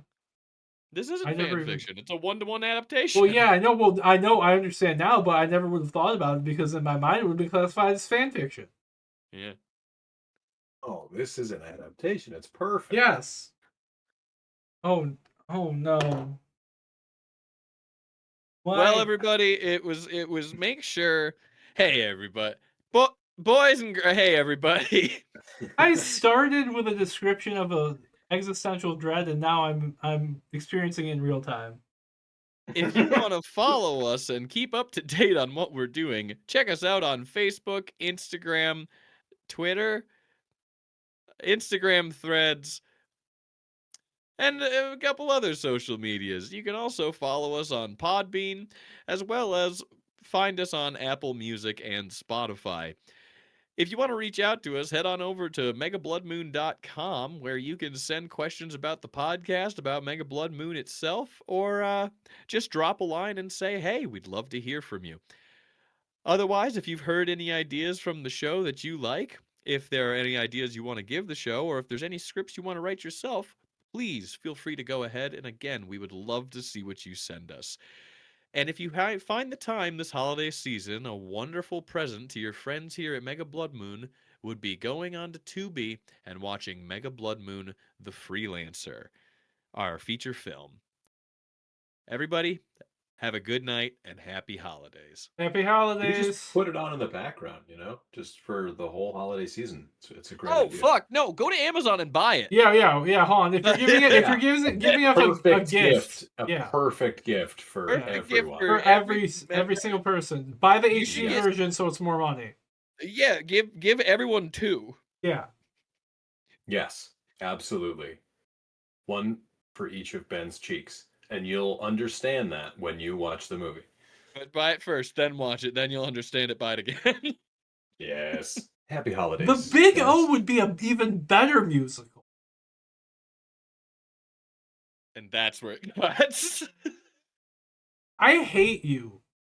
This isn't fan fiction. It's a one-to-one adaptation. Well, yeah, I know. Well, I understand now, but I never would have thought about it because in my mind it would be classified as fan fiction. Yeah. Oh, this is an adaptation. It's perfect. Yes. Oh no. Why? Well, everybody, it was make sure. Hey, everybody, boys and hey, everybody. I started with a description of a existential dread, and now I'm experiencing it in real time. If you want to follow us and keep up to date on what we're doing, check us out on Facebook, Instagram, Twitter, Instagram Threads, and a couple other social medias. You can also follow us on Podbean, as well as find us on Apple Music and Spotify. If you want to reach out to us, head on over to megabloodmoon.com, where you can send questions about the podcast, about Mega Blood Moon itself, or just drop a line and say, hey, we'd love to hear from you. Otherwise, if you've heard any ideas from the show that you like, if there are any ideas you want to give the show, or if there's any scripts you want to write yourself, please feel free to go ahead. And again, we would love to see what you send us. And if you find the time this holiday season, a wonderful present to your friends here at Mega Blood Moon would be going on to Tubi and watching Mega Blood Moon The Freelancer, our feature film. Everybody, have a good night and happy holidays. Happy You holidays. just put it on in the background, just for the whole holiday season. It's a great Oh, idea. fuck. No, go to Amazon and buy it. Yeah. Hold on. If you're giving it, if you're giving us a gift, perfect gift for Perfect gift everyone. for for every single person, buy the You HD should- version so it's more money. Yeah, give everyone 2. Yeah. Yes, absolutely. One for each of Ben's cheeks, and you'll understand that when you watch the movie. But buy it first, then watch it, then you'll understand it. Buy it again. Yes. Happy holidays. The Big guys. O would be an even better musical. And that's where it cuts. I hate you.